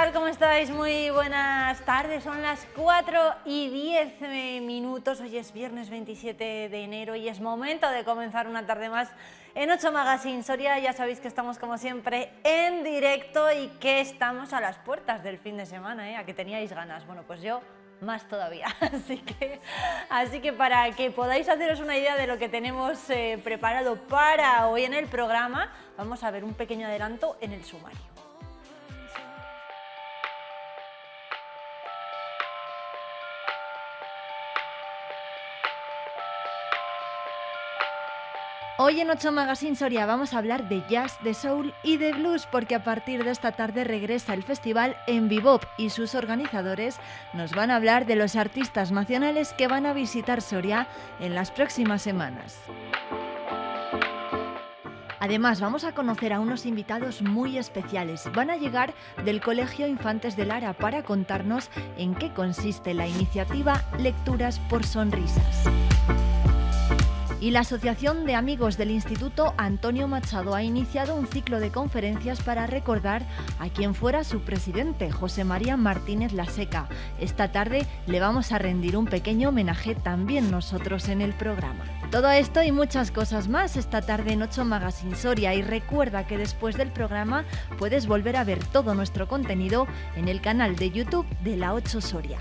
tal? ¿Cómo estáis? Muy buenas tardes, son las 4:10. Hoy es viernes 27 de enero y es momento de comenzar una tarde más en 8 Magazine Soria. Ya sabéis que estamos como siempre en directo y que estamos a las puertas del fin de semana, ¿eh? ¿A que teníais ganas? Bueno, pues yo más todavía, así que para que podáis haceros una idea de lo que tenemos preparado para hoy en el programa, vamos a ver un pequeño adelanto en el sumario. Hoy en 8 Magazine Soria vamos a hablar de jazz, de soul y de blues, porque a partir de esta tarde regresa el festival En Bebop y sus organizadores nos van a hablar de los artistas nacionales que van a visitar Soria en las próximas semanas. Además, vamos a conocer a unos invitados muy especiales. Van a llegar del Colegio Infantes de Lara para contarnos en qué consiste la iniciativa Lecturas por Sonrisas. Y la Asociación de Amigos del Instituto Antonio Machado ha iniciado un ciclo de conferencias para recordar a quien fuera su presidente, José María Martínez Laseca. Esta tarde le vamos a rendir un pequeño homenaje también nosotros en el programa. Todo esto y muchas cosas más esta tarde en 8 Magazine Soria, y recuerda que después del programa puedes volver a ver todo nuestro contenido en el canal de YouTube de la 8 Soria.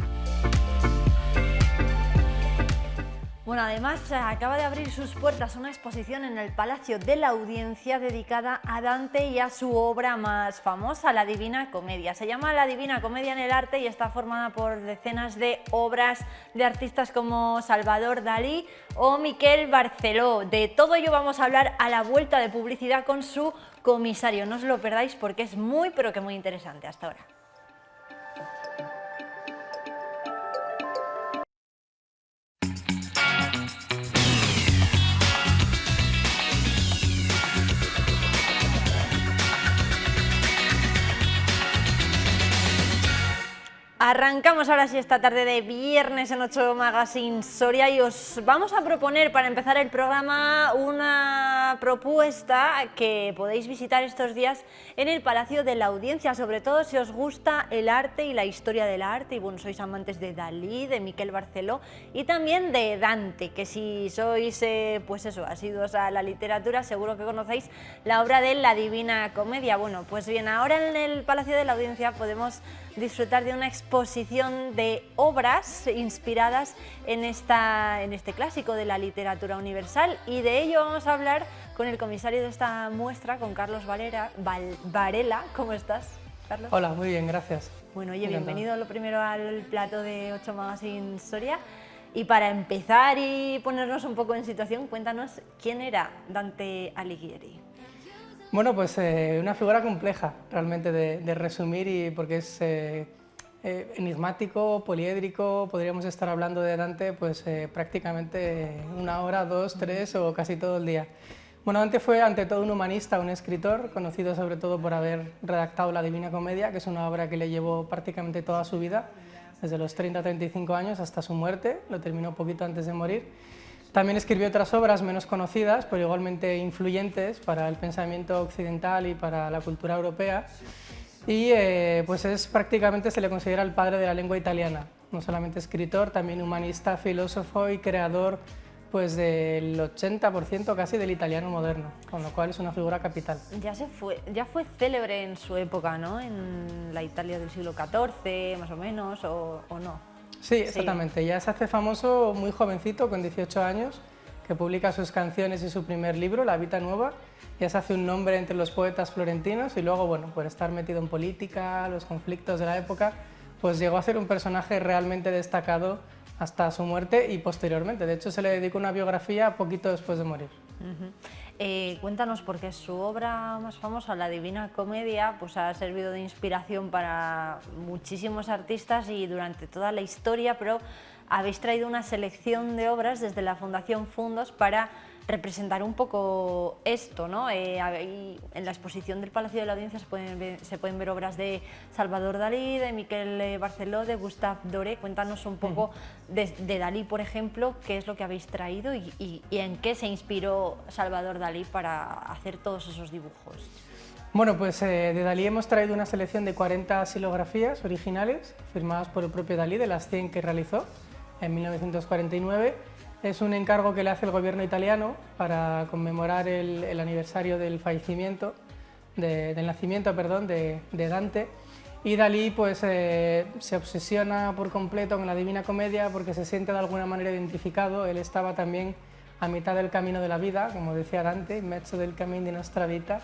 Bueno, además acaba de abrir sus puertas una exposición en el Palacio de la Audiencia dedicada a Dante y a su obra más famosa, La Divina Comedia. Se llama La Divina Comedia en el arte y está formada por decenas de obras de artistas como Salvador Dalí o Miquel Barceló. De todo ello vamos a hablar a la vuelta de publicidad con su comisario. No os lo perdáis porque es muy, pero que muy interesante. Hasta ahora. Arrancamos ahora sí esta tarde de viernes en 8 Magazine Soria y os vamos a proponer para empezar el programa una propuesta que podéis visitar estos días en el Palacio de la Audiencia, sobre todo si os gusta el arte y la historia del arte y bueno, sois amantes de Dalí, de Miquel Barceló y también de Dante, que si sois pues eso, asiduos a la literatura, seguro que conocéis la obra de La Divina Comedia. Bueno, pues bien, ahora en el Palacio de la Audiencia podemos disfrutar de una exposición de obras inspiradas en este clásico de la literatura universal, y de ello vamos a hablar con el comisario de esta muestra, con Carlos Varela. ¿Cómo estás, Carlos? Hola, muy bien, gracias. Bueno, oye, bienvenido lo primero al plato de 8 Magazine Soria. Y para empezar y ponernos un poco en situación, cuéntanos quién era Dante Alighieri. Bueno, pues una figura compleja realmente de resumir, y porque es enigmático, poliédrico. Podríamos estar hablando de Dante pues prácticamente 1 hora, 2, 3 o casi todo el día. Bueno, Dante fue ante todo un humanista, un escritor, conocido sobre todo por haber redactado La Divina Comedia, que es una obra que le llevó prácticamente toda su vida, desde los 30 a 35 años hasta su muerte. Lo terminó poquito antes de morir. También escribió otras obras menos conocidas, pero igualmente influyentes para el pensamiento occidental y para la cultura europea. Y pues prácticamente se le considera el padre de la lengua italiana. No solamente escritor, también humanista, filósofo y creador pues del 80% casi del italiano moderno, con lo cual es una figura capital. Ya fue célebre en su época, ¿no? En la Italia del siglo XIV, más o menos, ¿o no? Sí, exactamente. Ya se hace famoso muy jovencito, con 18 años, que publica sus canciones y su primer libro, La Vita Nuova. Ya se hace un nombre entre los poetas florentinos y luego, bueno, por estar metido en política, los conflictos de la época, pues llegó a ser un personaje realmente destacado hasta su muerte y posteriormente. De hecho, se le dedicó una biografía poquito después de morir. Cuéntanos, porque su obra más famosa, La Divina Comedia, pues ha servido de inspiración para muchísimos artistas y durante toda la historia, pero habéis traído una selección de obras desde la Fundación Fundos para representar un poco esto, ¿no? En la exposición del Palacio de la Audiencia se pueden ver obras de Salvador Dalí, de Miquel Barceló, de Gustave Doré. Cuéntanos un poco de Dalí, por ejemplo, qué es lo que habéis traído y en qué se inspiró Salvador Dalí para hacer todos esos dibujos. Bueno, pues de Dalí hemos traído una selección de 40 xilografías originales, firmadas por el propio Dalí, de las 100 que realizó en 1949. Es un encargo que le hace el gobierno italiano para conmemorar el aniversario del fallecimiento, del nacimiento, perdón, de Dante. Y Dalí pues, se obsesiona por completo con la Divina Comedia porque se siente de alguna manera identificado. Él estaba también a mitad del camino de la vida, como decía Dante, in mezzo del camino di nostra vita.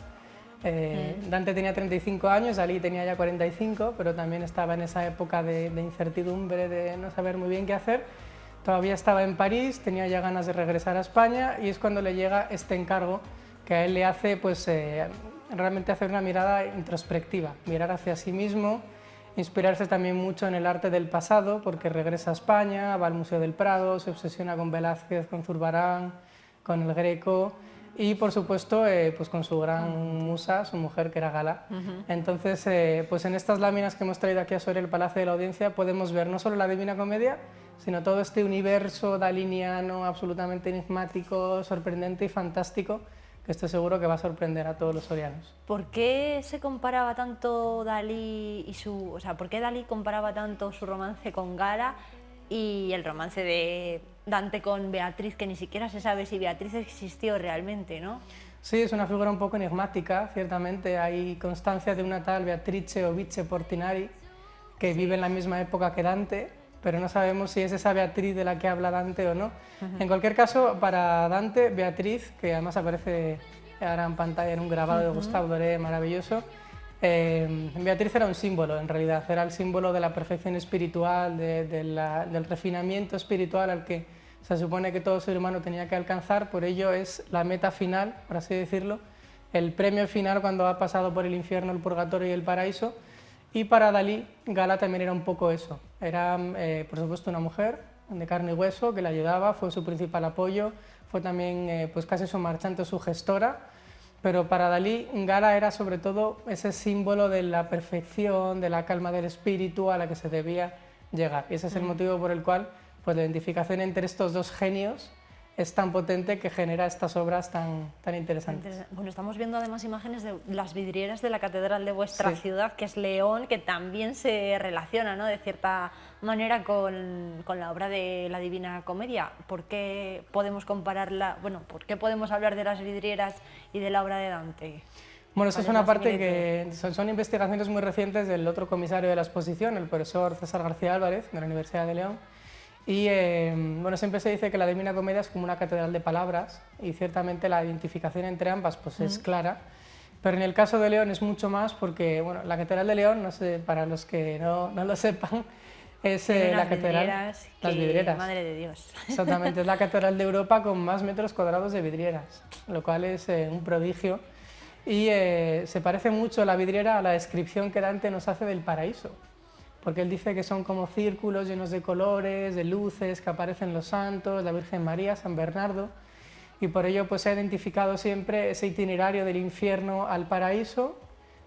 Dante tenía 35 años, Dalí tenía ya 45, pero también estaba en esa época de incertidumbre, de no saber muy bien qué hacer. Todavía estaba en París, tenía ya ganas de regresar a España y es cuando le llega este encargo que a él le hace pues, realmente hacer una mirada introspectiva, mirar hacia sí mismo, inspirarse también mucho en el arte del pasado, porque regresa a España, va al Museo del Prado, se obsesiona con Velázquez, con Zurbarán, con el Greco y por supuesto pues con su gran musa, su mujer, que era Gala. Entonces pues en estas láminas que hemos traído aquí sobre el Palacio de la Audiencia podemos ver no solo la Divina Comedia, sino todo este universo daliniano absolutamente enigmático, sorprendente y fantástico, que estoy seguro que va a sorprender a todos los sorianos. ¿Por qué se comparaba tanto Dalí y o sea, por qué Dalí comparaba tanto su romance con Gala y el romance de Dante con Beatriz, que ni siquiera se sabe si Beatriz existió realmente, ¿no? Sí, es una figura un poco enigmática, ciertamente. Hay constancia de una tal Beatrice o Vice Portinari que vive en la misma época que Dante, pero no sabemos si es esa Beatriz de la que habla Dante o no. En cualquier caso, para Dante, Beatriz, que además aparece ahora en pantalla en un grabado de Gustave Doré maravilloso, Beatriz era un símbolo, en realidad, era el símbolo de la perfección espiritual, del refinamiento espiritual al que se supone que todo ser humano tenía que alcanzar, por ello es la meta final, por así decirlo, el premio final cuando ha pasado por el infierno, el purgatorio y el paraíso. Y para Dalí, Gala también era un poco eso. Era, por supuesto, una mujer de carne y hueso que le ayudaba, fue su principal apoyo, fue también pues casi su marchante, su gestora. Pero para Dalí, Gala era sobre todo ese símbolo de la perfección, de la calma del espíritu a la que se debía llegar. Y ese es el motivo por el cual pues, la identificación entre estos dos genios es tan potente que genera estas obras tan interesantes. Bueno, estamos viendo además imágenes de las vidrieras de la catedral de vuestra ciudad, que es León, que también se relaciona, ¿no?, de cierta manera con la obra de la Divina Comedia. ¿Por qué podemos compararla? Bueno, ¿por qué podemos hablar de las vidrieras y de la obra de Dante? Bueno, eso es una parte que son investigaciones muy recientes del otro comisario de la exposición, el profesor César García Álvarez, de la Universidad de León. Y bueno, siempre se dice que la Divina Comedia es como una catedral de palabras y ciertamente la identificación entre ambas pues, es clara, pero en el caso de León es mucho más porque bueno, la catedral de León, no sé, para los que no lo sepan, es la catedral, las vidrieras. Madre de Dios. Exactamente, es la catedral de Europa con más metros cuadrados de vidrieras, lo cual es un prodigio y se parece mucho la vidriera a la descripción que Dante nos hace del paraíso, porque él dice que son como círculos llenos de colores, de luces, que aparecen los santos, la Virgen María, San Bernardo, y por ello pues, se ha identificado siempre ese itinerario del infierno al paraíso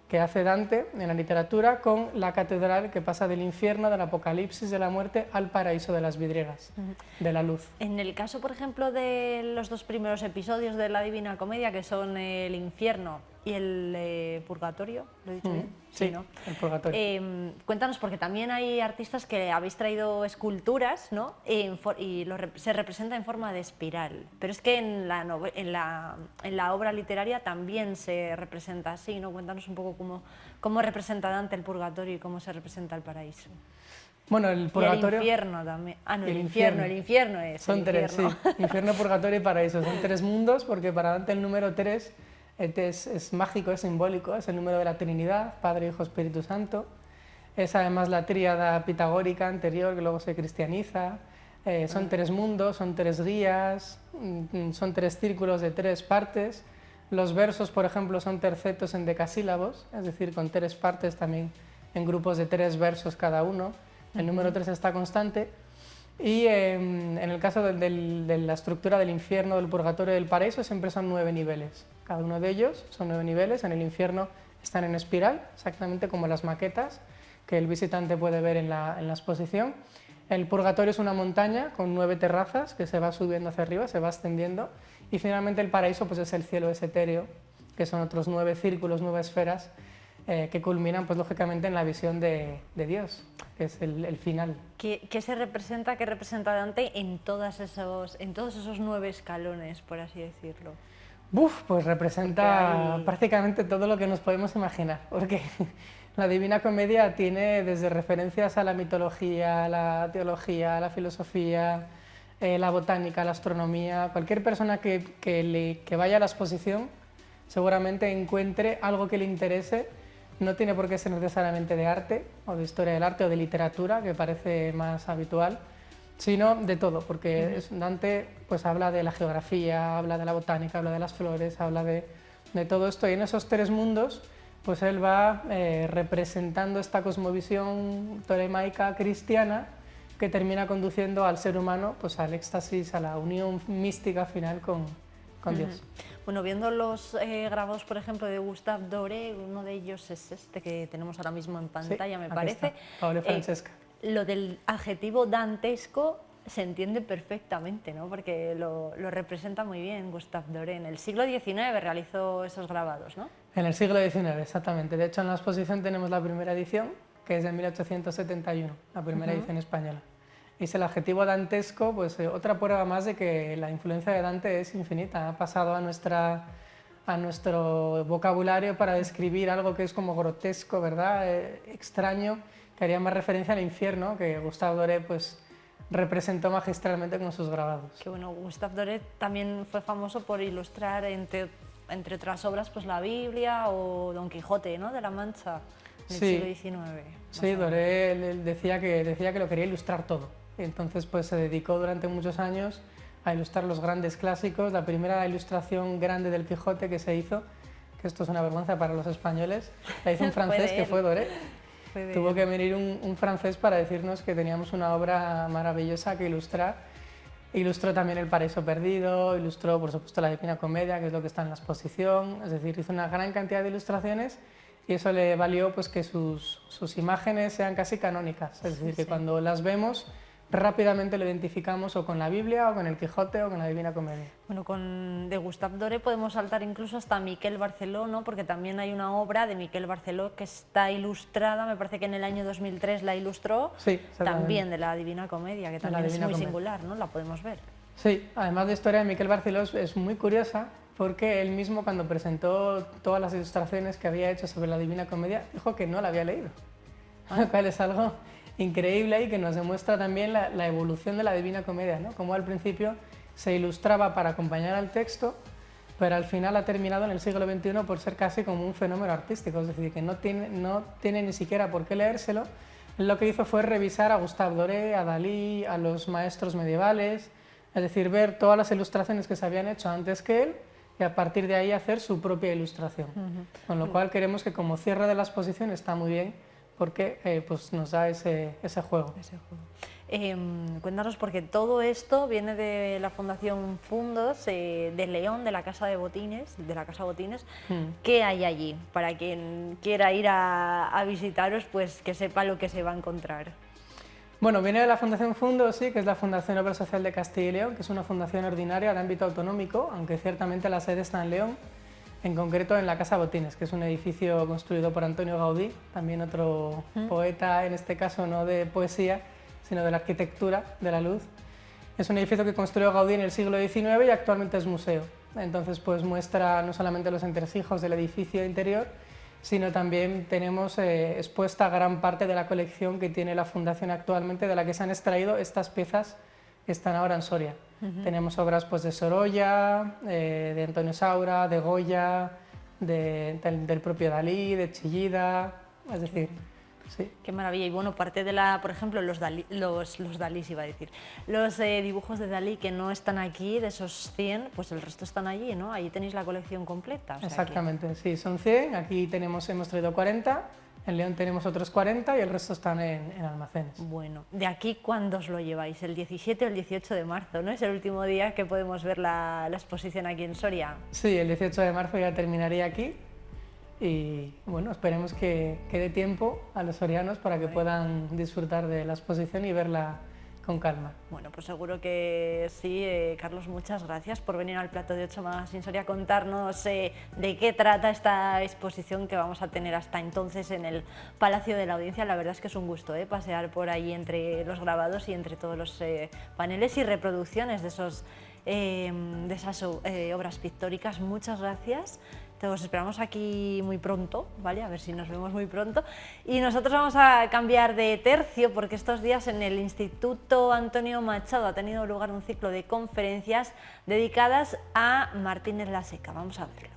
que hace Dante en la literatura con la catedral que pasa del infierno, del apocalipsis, de la muerte, al paraíso de las vidrieras, de la luz. En el caso, por ejemplo, de los dos primeros episodios de la Divina Comedia, que son el infierno y el purgatorio, ¿lo he dicho bien? Sí, ¿no? El purgatorio. Cuéntanos, porque también hay artistas que habéis traído esculturas, ¿no? Y se representa en forma de espiral, pero es que en la obra literaria también se representa así, ¿no? Cuéntanos un poco cómo representa Dante el purgatorio y cómo se representa el paraíso. Bueno, el purgatorio... Y el infierno también. Ah, no, el infierno es Son el tres, infierno. sí. Infierno, purgatorio y paraíso. Son tres mundos porque para Dante el número 3 es mágico, es simbólico, es el número de la Trinidad, Padre, Hijo, Espíritu Santo. Es además la tríada pitagórica anterior que luego se cristianiza. Son tres mundos, son tres guías, son tres círculos de tres partes. Los versos, por ejemplo, son tercetos en decasílabos, es decir, con tres partes también en grupos de tres versos cada uno. El número 3 está constante. Y en el caso de la estructura del infierno, del purgatorio y del paraíso, siempre son 9 niveles. Cada uno de ellos son 9 niveles. En el infierno están en espiral, exactamente como las maquetas que el visitante puede ver en la exposición. El purgatorio es una montaña con 9 terrazas que se va subiendo hacia arriba, se va ascendiendo. Y finalmente el paraíso pues, es el cielo, es etéreo, que son otros 9 círculos, 9 esferas, que culminan, pues lógicamente, en la visión de Dios, que es el final. ¿Qué se representa, qué representa Dante en todos esos 9 escalones, por así decirlo? Pues representa prácticamente todo lo que nos podemos imaginar, porque la Divina Comedia tiene desde referencias a la mitología, a la teología, a la filosofía, la botánica, la astronomía. Cualquier persona que vaya a la exposición seguramente encuentre algo que le interese. No tiene por qué ser necesariamente de arte, o de historia del arte, o de literatura, que parece más habitual, sino de todo, porque Dante pues habla de la geografía, habla de la botánica, habla de las flores, habla de todo esto, y en esos 3 mundos pues él va representando esta cosmovisión tolemaica cristiana que termina conduciendo al ser humano pues al éxtasis, a la unión mística final con Dios. Bueno, viendo los grabados, por ejemplo, de Gustave Doré, uno de ellos es este que tenemos ahora mismo en pantalla, sí, me parece. Paolo Francesca. Lo del adjetivo dantesco se entiende perfectamente, ¿no? Porque lo representa muy bien Gustave Doré. En el siglo XIX realizó esos grabados, ¿no? En el siglo XIX, exactamente. De hecho, en la exposición tenemos la primera edición, que es de 1871, la primera edición española. Y es el adjetivo dantesco, pues otra prueba más de que la influencia de Dante es infinita. Ha pasado a nuestro vocabulario para describir algo que es como grotesco, ¿verdad? Extraño, que haría más referencia al infierno, que Gustave Doré pues representó magistralmente con sus grabados. Que bueno, Gustave Doré también fue famoso por ilustrar, entre otras obras, pues la Biblia o Don Quijote, ¿no?, de la Mancha, del siglo XIX. Sí, Doré decía que lo quería ilustrar todo. Y entonces pues se dedicó durante muchos años a ilustrar los grandes clásicos. La primera ilustración grande del Quijote que se hizo, que esto es una vergüenza para los españoles, la hizo un francés que fue Doré. Tuvo que venir un francés para decirnos que teníamos una obra maravillosa que ilustrar. Ilustró también El Paraíso Perdido, ilustró por supuesto la Divina Comedia, que es lo que está en la exposición. Es decir, hizo una gran cantidad de ilustraciones y eso le valió pues que sus imágenes sean casi canónicas. Es decir, que cuando las vemos rápidamente lo identificamos o con la Biblia o con el Quijote o con la Divina Comedia. Bueno, de Gustave Doré podemos saltar incluso hasta Miquel Barceló, ¿no? Porque también hay una obra de Miquel Barceló que está ilustrada, me parece que en el año 2003 la ilustró, también de la Divina Comedia, que también es muy singular, ¿no? La podemos ver. Sí, además de historia de Miquel Barceló es muy curiosa porque él mismo, cuando presentó todas las ilustraciones que había hecho sobre la Divina Comedia, dijo que no la había leído, lo cual es algo increíble y que nos demuestra también la evolución de la Divina Comedia, ¿no? Como al principio se ilustraba para acompañar al texto, pero al final ha terminado en el siglo XXI por ser casi como un fenómeno artístico, es decir, que no tiene ni siquiera por qué leérselo. Lo que hizo fue revisar a Gustave Doré, a Dalí, a los maestros medievales, es decir, ver todas las ilustraciones que se habían hecho antes que él y a partir de ahí hacer su propia ilustración. Con lo cual queremos que como cierre de la exposición está muy bien, porque pues nos da ese juego. Cuéntanos, porque todo esto viene de la Fundación Fundos de León, de la Casa de Botines, ¿Qué hay allí? Para quien quiera ir a visitaros, pues que sepa lo que se va a encontrar. Bueno, viene de la Fundación Fundos, sí, que es la Fundación Obra Social de Castilla y León, que es una fundación ordinaria de ámbito autonómico, aunque ciertamente la sede está en León, en concreto en la Casa Botines, que es un edificio construido por Antonio Gaudí, también otro poeta, en este caso no de poesía, sino de la arquitectura, de la luz. Es un edificio que construyó Gaudí en el siglo XIX y actualmente es museo. Entonces pues muestra no solamente los entresijos del edificio interior, sino también tenemos expuesta gran parte de la colección que tiene la Fundación actualmente, de la que se han extraído estas piezas que están ahora en Soria. Tenemos obras pues, de Sorolla, de Antonio Saura, de Goya, del propio Dalí, de Chillida, es decir, sí. Qué maravilla. Y bueno, parte de por ejemplo, los Dalís iba a decir, los dibujos de Dalí que no están aquí, de esos 100, pues el resto están allí, ¿no? Allí tenéis la colección completa. O sea exactamente, sí, son 100, aquí hemos traído 40, en León tenemos otros 40 y el resto están en almacenes. Bueno, ¿de aquí cuándo os lo lleváis? ¿El 17 o el 18 de marzo, no? Es el último día que podemos ver la exposición aquí en Soria. Sí, el 18 de marzo ya terminaría aquí. Y bueno, esperemos que dé tiempo a los sorianos para que puedan disfrutar de la exposición y verla con calma. Bueno, pues seguro que sí. Carlos, muchas gracias por venir al Plato de 8 Magazine Soria a contarnos de qué trata esta exposición que vamos a tener hasta entonces en el Palacio de la Audiencia. La verdad es que es un gusto pasear por ahí entre los grabados y entre todos los paneles y reproducciones de esas obras pictóricas. Muchas gracias. Os esperamos aquí muy pronto, ¿vale? A ver si nos vemos muy pronto. Y nosotros vamos a cambiar de tercio porque estos días en el Instituto Antonio Machado ha tenido lugar un ciclo de conferencias dedicadas a Martínez Laseca. Vamos a verlo.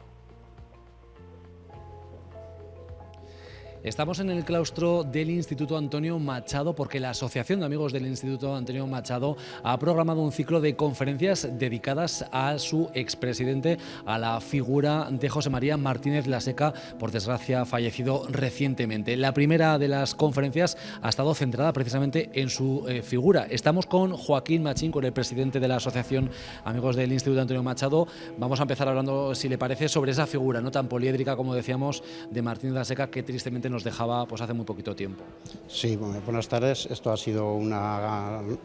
Estamos en el claustro del Instituto Antonio Machado porque la Asociación de Amigos del Instituto Antonio Machado ha programado un ciclo de conferencias dedicadas a su expresidente, a la figura de José María Martínez Laseca, por desgracia fallecido recientemente. La primera de las conferencias ha estado centrada precisamente en su figura. Estamos con Joaquín Machín, con el presidente de la Asociación Amigos del Instituto Antonio Machado. Vamos a empezar hablando, si le parece, sobre esa figura no tan poliédrica, como decíamos, de Martínez Laseca, que tristemente nos dejaba pues hace muy poquito tiempo. Sí, buenas tardes. Esto ha sido un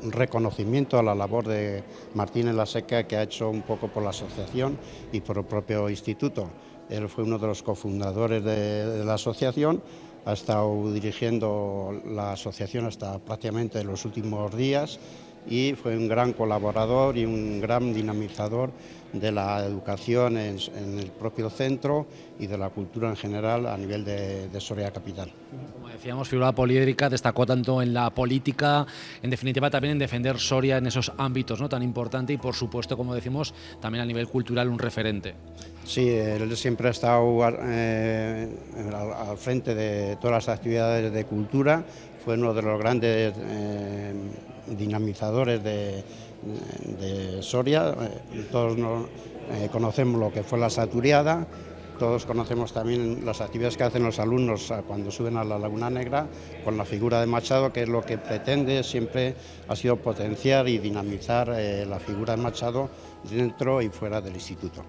reconocimiento a la labor de Martínez Laseca, que ha hecho un poco por la asociación y por el propio instituto. Él fue uno de los cofundadores de la asociación, ha estado dirigiendo la asociación hasta prácticamente los últimos días y fue un gran colaborador y un gran dinamizador de la educación en el propio centro y de la cultura en general a nivel de Soria capital. Como decíamos, figura poliédrica, destacó tanto en la política, en definitiva también en defender Soria en esos ámbitos, ¿no?, tan importante, y por supuesto, como decimos, también a nivel cultural un referente. Sí, él siempre ha estado al frente de todas las actividades de cultura, fue uno de los grandes dinamizadores de Soria. Todos conocemos lo que fue la Saturiada, todos conocemos también las actividades que hacen los alumnos cuando suben a la Laguna Negra con la figura de Machado, que es lo que pretende, siempre ha sido potenciar y dinamizar la figura de Machado dentro y fuera del instituto.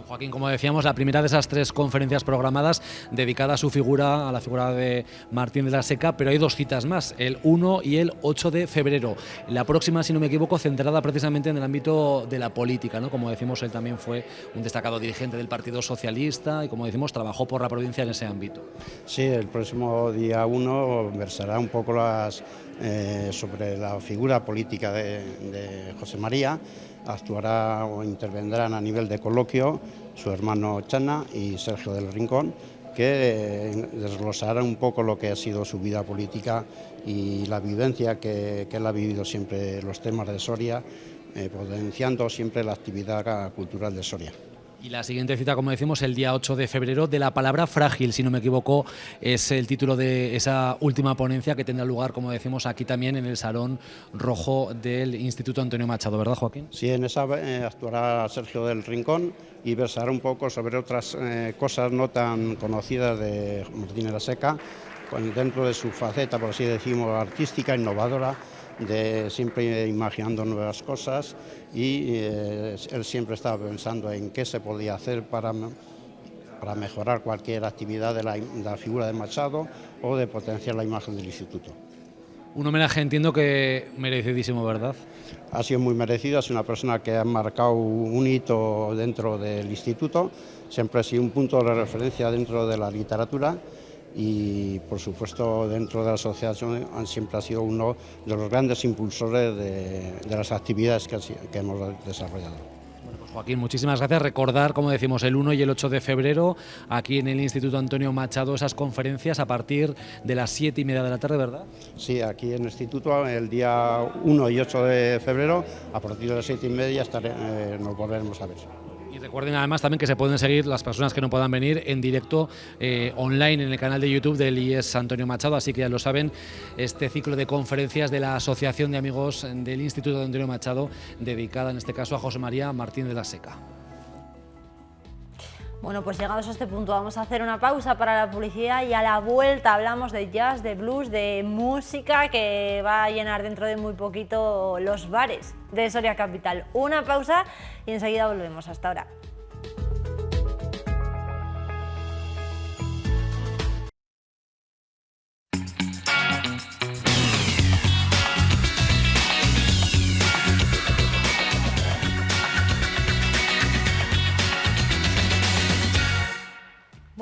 Joaquín, como decíamos, la primera de esas 3 conferencias programadas dedicada a su figura, a la figura de Martínez Laseca, pero hay 2 citas más, el 1 y el 8 de febrero. La próxima, si no me equivoco, centrada precisamente en el ámbito de la política, ¿no? Como decimos, él también fue un destacado dirigente del Partido Socialista y, como decimos, trabajó por la provincia en ese ámbito. Sí, el próximo día 1 versará un poco sobre la figura política de José María. Actuará o intervendrán a nivel de coloquio su hermano Chana y Sergio del Rincón, que desglosarán un poco lo que ha sido su vida política y la vivencia que él ha vivido siempre, los temas de Soria, potenciando siempre la actividad cultural de Soria. Y la siguiente cita, como decimos, el día 8 de febrero, de la palabra frágil, si no me equivoco, es el título de esa última ponencia que tendrá lugar, como decimos, aquí también en el Salón Rojo del Instituto Antonio Machado, ¿verdad, Joaquín? Sí, en esa actuará Sergio del Rincón y versará un poco sobre otras cosas no tan conocidas de Martínez Laseca, dentro de su faceta, por así decirlo, artística, innovadora, de siempre imaginando nuevas cosas, y él siempre estaba pensando en qué se podía hacer para mejorar cualquier actividad de la figura de Machado o de potenciar la imagen del instituto. Un homenaje, entiendo que merecidísimo, ¿verdad? Ha sido muy merecido, es una persona que ha marcado un hito dentro del instituto, siempre ha sido un punto de referencia dentro de la literatura y, por supuesto, dentro de la asociación siempre ha sido uno de los grandes impulsores de las actividades que hemos desarrollado. Bueno, pues Joaquín, muchísimas gracias. Recordar, como decimos, el 1 y el 8 de febrero, aquí en el Instituto Antonio Machado, esas conferencias a partir de las 7:30 de la tarde, ¿verdad? Sí, aquí en el Instituto, el día 1 y 8 de febrero, a partir de las 7:30 nos volveremos a ver. Y recuerden además también que se pueden seguir las personas que no puedan venir en directo online en el canal de YouTube del IES Antonio Machado, así que ya lo saben, este ciclo de conferencias de la Asociación de Amigos del Instituto de Antonio Machado, dedicada en este caso a José María Martínez Laseca. Bueno, pues llegados a este punto vamos a hacer una pausa para la publicidad y a la vuelta hablamos de jazz, de blues, de música que va a llenar dentro de muy poquito los bares de Soria Capital. Una pausa y enseguida volvemos. Hasta ahora.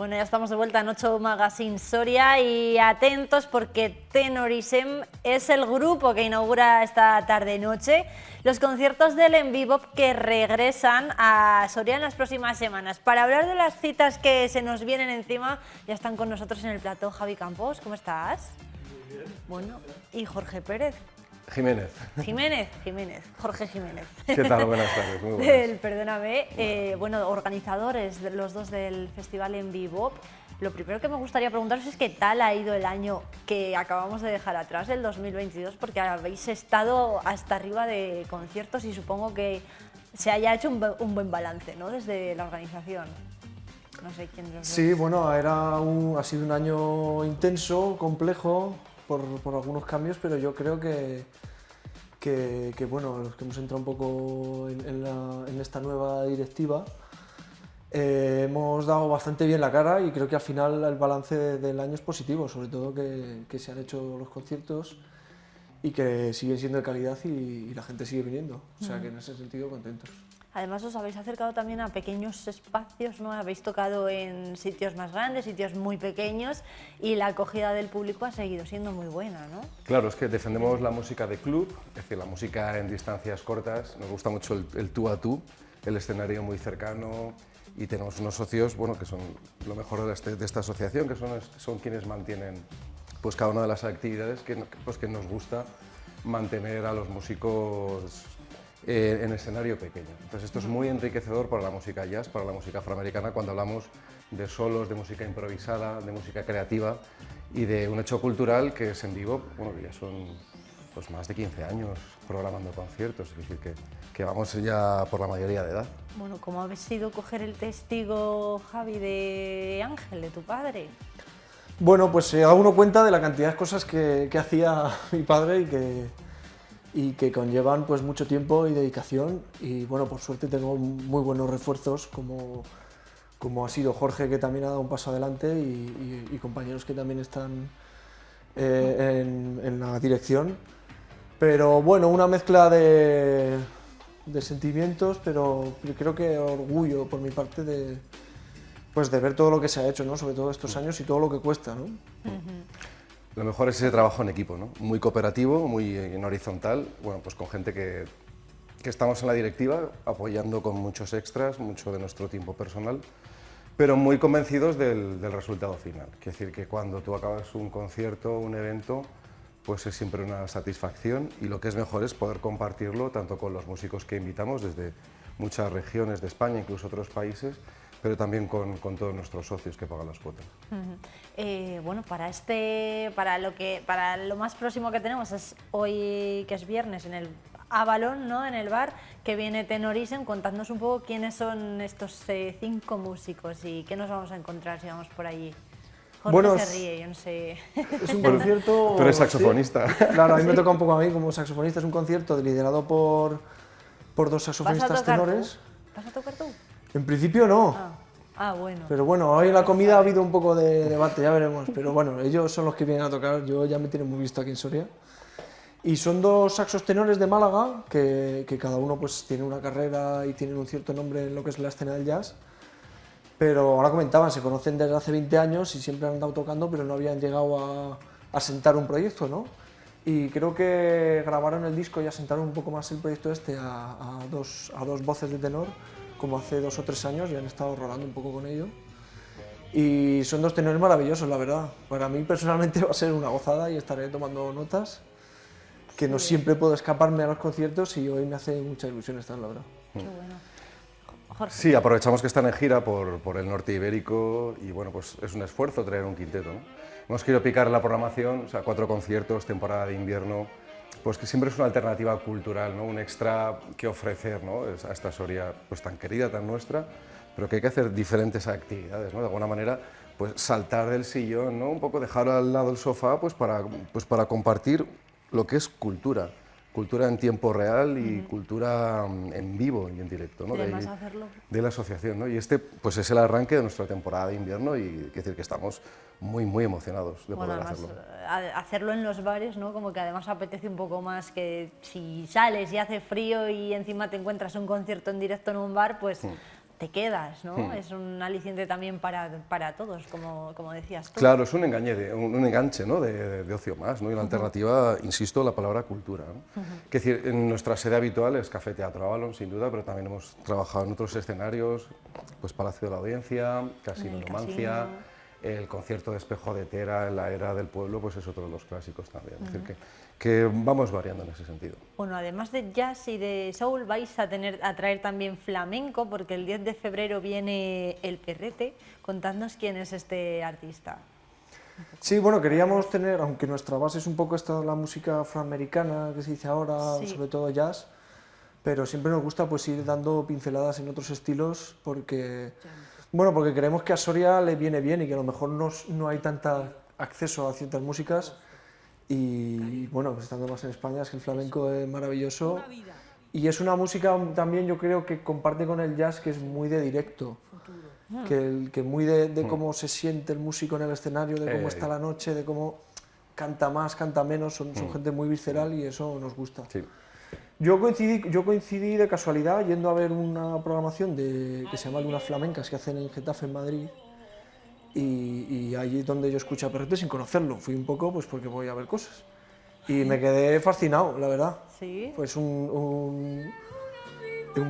Bueno, ya estamos de vuelta en 8 Magazine Soria y atentos porque Tenorism es el grupo que inaugura esta tarde-noche los conciertos del En Vivo que regresan a Soria en las próximas semanas. Para hablar de las citas que se nos vienen encima, ya están con nosotros en el plató Javi Campos. ¿Cómo estás? Muy bien. Bueno, y Jorge Pérez. Jiménez. Jorge Jiménez. ¿Qué tal? Buenas tardes, muy buenas. Perdóname, bueno, organizadores, los dos del Festival En Vivo. Lo primero que me gustaría preguntaros es qué tal ha ido el año que acabamos de dejar atrás, el 2022, porque habéis estado hasta arriba de conciertos y supongo que se haya hecho un buen balance, ¿no?, desde la organización. No sé quién los Sí, bueno, ha sido un año intenso, complejo, por algunos cambios, pero yo creo que bueno, los que hemos entrado un poco en esta nueva directiva, hemos dado bastante bien la cara y creo que al final el balance del año es positivo, sobre todo que se han hecho los conciertos y que siguen siendo de calidad y la gente sigue viniendo, o sea que en ese sentido contentos. Además os habéis acercado también a pequeños espacios, ¿no? Habéis tocado en sitios más grandes, sitios muy pequeños y la acogida del público ha seguido siendo muy buena, ¿no? Claro, es que defendemos la música de club, es decir, la música en distancias cortas. Nos gusta mucho el tú a tú, el escenario muy cercano y tenemos unos socios, bueno, que son lo mejor de esta asociación, que son quienes mantienen pues cada una de las actividades que nos gusta mantener a los músicos en escenario pequeño. Entonces esto es muy enriquecedor para la música jazz, para la música afroamericana, cuando hablamos de solos, de música improvisada, de música creativa y de un hecho cultural que es En Vivo, bueno, que ya son pues, más de 15 años programando conciertos, es decir, que vamos ya por la mayoría de edad. Bueno, ¿cómo habéis sido coger el testigo, Javi, de Ángel, de tu padre? Bueno, pues se da uno cuenta de la cantidad de cosas que hacía mi padre y que conllevan pues mucho tiempo y dedicación y bueno, por suerte tengo muy buenos refuerzos como ha sido Jorge, que también ha dado un paso adelante y compañeros que también están en la dirección, pero bueno, una mezcla de sentimientos, pero creo que orgullo por mi parte de ver todo lo que se ha hecho, ¿no?, sobre todo estos años y todo lo que cuesta, ¿no? Lo mejor es ese trabajo en equipo, ¿no? Muy cooperativo, muy en horizontal, bueno, pues con gente que estamos en la directiva apoyando con muchos extras, mucho de nuestro tiempo personal, pero muy convencidos del resultado final. Quiere decir que cuando tú acabas un concierto, un evento, pues es siempre una satisfacción y lo que es mejor es poder compartirlo tanto con los músicos que invitamos desde muchas regiones de España, incluso otros países, pero también con todos nuestros socios que pagan las cuotas. Bueno, para lo más próximo que tenemos es hoy, que es viernes, en el Avalon, ¿no?, en el bar, que viene Tenorism. Contadnos un poco quiénes son estos 5 músicos y qué nos vamos a encontrar si vamos por allí. Jorge bueno, se ríe, yo no sé. Es un concierto... Tú eres saxofonista. Sí, claro, a mí me toca un poco a mí como saxofonista. Es un concierto liderado por 2 saxofonistas tenores. ¿Vas a tocar tú? En principio no. Bueno. Pero bueno, hoy en la comida ha habido un poco de debate, ya veremos. Pero bueno, ellos son los que vienen a tocar, yo ya me tienen muy visto aquí en Soria. Y son 2 saxos tenores de Málaga, que cada uno pues tiene una carrera y tienen un cierto nombre en lo que es la escena del jazz. Pero ahora comentaban, se conocen desde hace 20 años y siempre han andado tocando, pero no habían llegado a sentar un proyecto, ¿no? Y creo que grabaron el disco y asentaron un poco más el proyecto a dos voces de tenor, como hace 2 o 3 años, y han estado rolando un poco con ello. Y son 2 tenores maravillosos, la verdad. Para mí personalmente va a ser una gozada y estaré tomando notas, que no siempre puedo escaparme a los conciertos y hoy me hace mucha ilusión estar, la verdad. Qué bueno. Jorge. Sí, aprovechamos que están en gira por el norte ibérico y bueno, pues es un esfuerzo traer un quinteto, ¿no? Hemos querido picar la programación, o sea, 4 conciertos, temporada de invierno, pues que siempre es una alternativa cultural, ¿no?, un extra que ofrecer, ¿no?, a esta Soria pues tan querida, tan nuestra, pero que hay que hacer diferentes actividades, ¿no?, de alguna manera pues saltar del sillón, ¿no?, un poco dejar al lado el sofá pues para compartir lo que es cultura en tiempo real y cultura en vivo y en directo, ¿no?, de la asociación, ¿no? Y este pues es el arranque de nuestra temporada de invierno y quiero decir que estamos muy emocionados de poder hacerlo. Hacerlo en los bares, ¿no?, como que además apetece un poco más que si sales y hace frío y encima te encuentras un concierto en directo en un bar, pues te quedas, ¿no? Es un aliciente también para todos, como decías tú. Claro, es un enganche, ¿no? de ocio más, ¿no? Y una alternativa, insisto, la palabra cultura, ¿no? Es decir, en nuestra sede habitual es Café Teatro Avalon, sin duda, pero también hemos trabajado en otros escenarios, pues Palacio de la Audiencia, Casino Numancia, el concierto de Espejo de Tera en la Era del Pueblo, pues es otro de los clásicos también. Es decir, que vamos variando en ese sentido. Bueno, además de jazz y de soul, vais a traer también flamenco, porque el 10 de febrero viene El Perrete. Contadnos quién es este artista. Sí, bueno, queríamos tener, aunque nuestra base es un poco esta la música afroamericana que se dice ahora, sobre todo jazz, pero siempre nos gusta pues ir dando pinceladas en otros estilos porque, bueno, porque creemos que a Soria le viene bien y que a lo mejor no hay tanta acceso a ciertas músicas. Y bueno, pues estando más en España, es que el flamenco es maravilloso y es una música también yo creo que comparte con el jazz, que es muy de directo, que muy de cómo se siente el músico en el escenario, de cómo está la noche, de cómo canta más, canta menos, son gente muy visceral y eso nos gusta. Sí. Yo coincidí de casualidad yendo a ver una programación que se llama Lunas Flamencas que hacen en Getafe, en Madrid. Y allí es donde yo escuché a Perrete sin conocerlo. Fui un poco pues porque voy a ver cosas. Y me quedé fascinado, la verdad. Sí. Pues un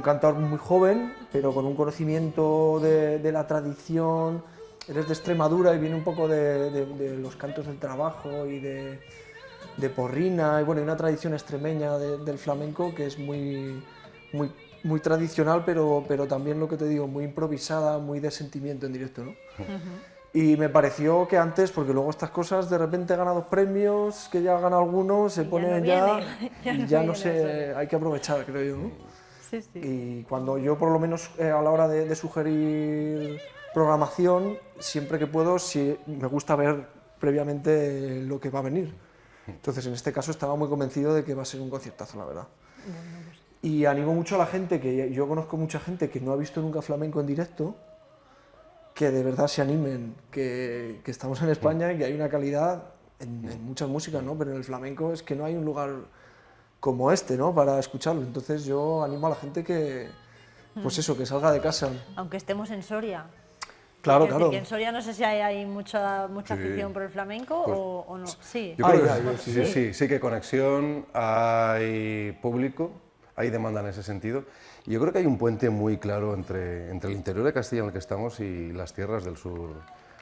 cantador muy joven, pero con un conocimiento de la tradición. Eres de Extremadura y viene un poco de los cantos del trabajo y de porrina. Y bueno, hay una tradición extremeña del flamenco que es muy tradicional, pero también, lo que te digo, muy improvisada, muy de sentimiento en directo, ¿no? Y me pareció que antes, porque luego estas cosas de repente gana 2 premios, que ya gana alguno, se ponen ya no sé, hay que aprovechar, creo yo, ¿no? Sí, sí. Y cuando yo, por lo menos a la hora de sugerir programación, siempre que puedo, me gusta ver previamente lo que va a venir. Entonces, en este caso estaba muy convencido de que va a ser un conciertazo, la verdad. Y animo mucho a la gente, que yo conozco mucha gente que no ha visto nunca flamenco en directo, que de verdad se animen, que estamos en España y que hay una calidad en muchas músicas, ¿no? Pero en el flamenco es que no hay un lugar como este, ¿no? Para escucharlo. Entonces yo animo a la gente que, pues eso, que salga de casa. Aunque estemos en Soria. Claro, Quiero claro. decir que en Soria no sé si hay mucha afición por el flamenco Pues, o no. Sí. Yo creo que sí que hay conexión, hay público, hay demanda en ese sentido. Y yo creo que hay un puente muy claro entre el interior de Castilla en el que estamos y las tierras del sur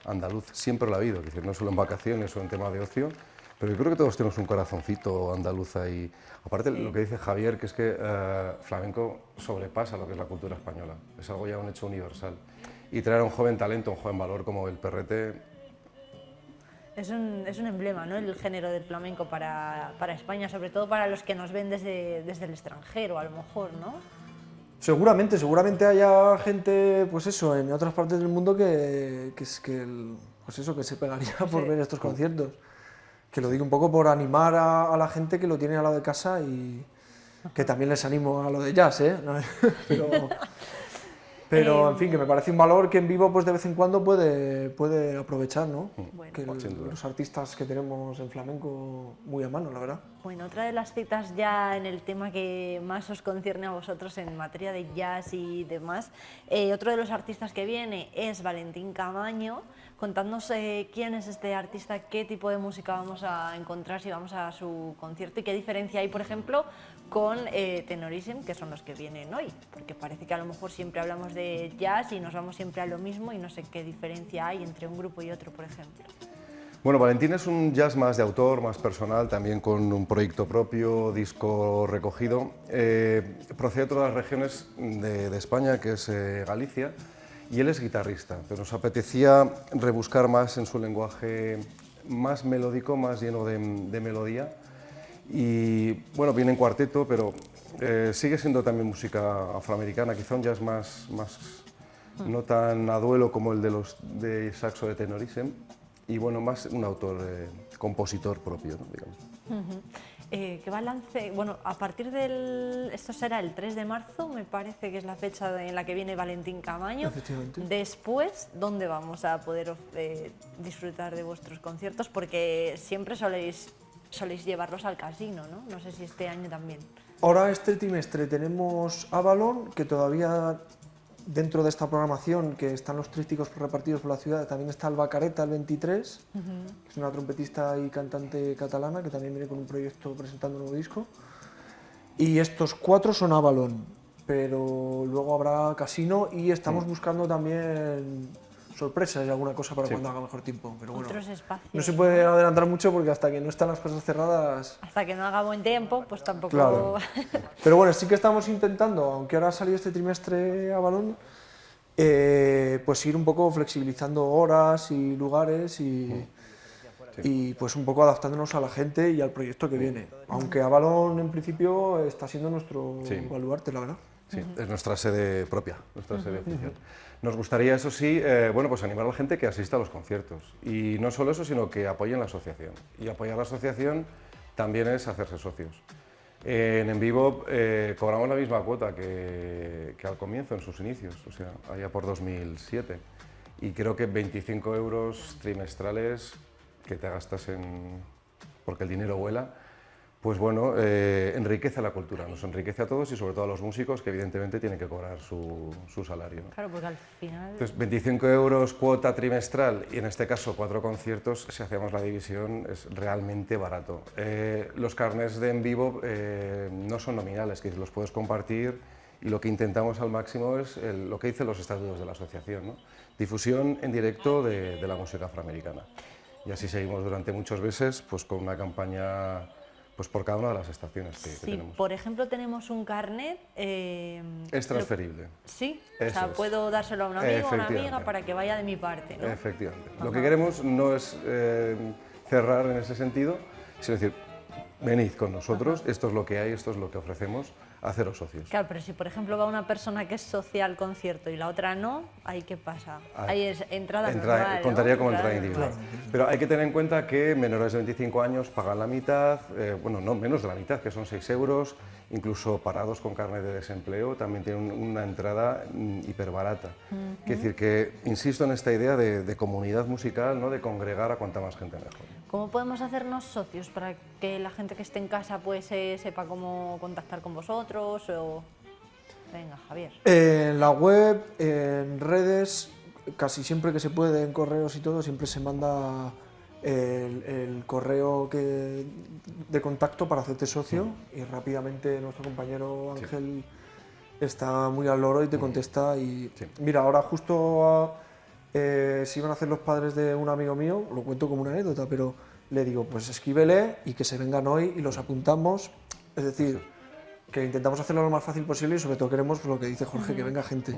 andaluz. Siempre lo ha habido, es decir, no solo en vacaciones o en tema de ocio, pero yo creo que todos tenemos un corazoncito andaluz ahí. Aparte, lo que dice Javier, que es que flamenco sobrepasa lo que es la cultura española, es algo ya un hecho universal. Y traer a un joven talento, un joven valor como el Perrete... Es un emblema, ¿no? El género del flamenco para España, sobre todo para los que nos ven desde el extranjero, a lo mejor, ¿no? Seguramente haya gente, pues eso, en otras partes del mundo que se pegaría por ver estos conciertos. Que lo digo un poco por animar a la gente que lo tiene al lado de casa y que también les animo a lo de jazz, ¿eh? Pero en fin, que me parece un valor que en vivo pues de vez en cuando puede aprovechar, ¿no? Bueno. Que los artistas que tenemos en flamenco muy a mano, la verdad. Bueno, otra de las citas ya en el tema que más os concierne a vosotros en materia de jazz y demás, otro de los artistas que viene es Valentín Camaño. Contadnos quién es este artista, qué tipo de música vamos a encontrar si vamos a su concierto y qué diferencia hay, por ejemplo, con Tenoríssim, que son los que vienen hoy, porque parece que a lo mejor siempre hablamos de jazz y nos vamos siempre a lo mismo y no sé qué diferencia hay entre un grupo y otro, por ejemplo. Bueno, Valentín es un jazz más de autor, más personal, también con un proyecto propio, disco recogido. Procede de todas las regiones de España, que es Galicia, y él es guitarrista. Entonces nos apetecía rebuscar más en su lenguaje más melódico, más lleno de melodía. Y bueno, viene en cuarteto, pero sigue siendo también música afroamericana, quizá un jazz más no tan a duelo como el de saxo de Tenoríssim, y bueno, más un autor, compositor propio, ¿no? Digamos. ¿Qué balance? Bueno, a partir esto será el 3 de marzo, me parece que es la fecha en la que viene Valentín Camaño. Efectivamente. Después, ¿dónde vamos a poder disfrutar de vuestros conciertos? Porque siempre soléis llevarlos al casino, ¿no? No sé si este año también. Ahora este trimestre tenemos Avalon, que todavía dentro de esta programación, que están los trípticos repartidos por la ciudad, también está el Bacareta el 23, que es una trompetista y cantante catalana que también viene con un proyecto presentando un nuevo disco. Y estos 4 son Avalon, pero luego habrá Casino y estamos buscando también sorpresas y alguna cosa para cuando haga mejor tiempo. Pero bueno, Otros espacios. no se puede adelantar mucho porque hasta que no están las cosas cerradas... Hasta que no haga buen tiempo, pues tampoco... Claro. Pero bueno, sí que estamos intentando, aunque ahora ha salido este trimestre Avalon, pues ir un poco flexibilizando horas y lugares y pues un poco adaptándonos a la gente y al proyecto que viene. Aunque Avalon en principio está siendo nuestro baluarte, la verdad. Sí, es nuestra sede propia, nuestra sede oficial. Nos gustaría, eso sí, bueno, pues animar a la gente que asista a los conciertos. Y no solo eso, sino que apoyen la asociación. Y apoyar la asociación también es hacerse socios. En Vivo cobramos la misma cuota que al comienzo, en sus inicios, o sea, allá por 2007. Y creo que 25 euros trimestrales que te gastas porque el dinero vuela, pues bueno, enriquece la cultura, nos enriquece a todos y sobre todo a los músicos que evidentemente tienen que cobrar su salario, ¿no? Claro, porque al final... Entonces, 25 euros cuota trimestral y en este caso 4 conciertos, si hacemos la división, es realmente barato. Los carnets de En Vivo no son nominales, que los puedes compartir y lo que intentamos al máximo es lo que dicen los estatutos de la asociación, ¿no? Difusión en directo de la música afroamericana. Y así seguimos durante muchos meses pues, con una campaña pues, por cada una de las estaciones que tenemos. Si, por ejemplo, tenemos un carnet... es transferible. Sí, Eso o sea, es. puedo dárselo a un amigo o una amiga Efectivamente. para que vaya de mi parte, ¿no? Efectivamente. Lo que queremos no es cerrar en ese sentido, sino decir, venid con nosotros, esto es lo que hay, esto es lo que ofrecemos, haceros socios. Claro, pero si por ejemplo va una persona que es socia al concierto y la otra no, ¿ahí qué pasa? Ahí es entrada normal, ¿no? Contaría como Entrada entrada individual. normal. Pero hay que tener en cuenta que menores de 25 años pagan la mitad, bueno, no, menos de la mitad, que son 6 euros, incluso parados con carnet de desempleo, también tienen una entrada hiperbarata. Quiere decir que, insisto en esta idea de comunidad musical, ¿no? De congregar a cuanta más gente mejor. ¿Cómo podemos hacernos socios para que la gente que esté en casa pues sepa cómo contactar con vosotros? O... Venga, Javier. En la web, en redes, casi siempre que se puede, en correos y todo, siempre se manda el correo de contacto para hacerte socio y rápidamente nuestro compañero Ángel está muy al loro y te contesta. Y mira, ahora justo se iban a hacer los padres de un amigo mío, lo cuento como una anécdota, pero le digo, pues escríbele y que se vengan hoy y los apuntamos. Es decir, que intentamos hacerlo lo más fácil posible y sobre todo queremos pues, lo que dice Jorge, que venga gente.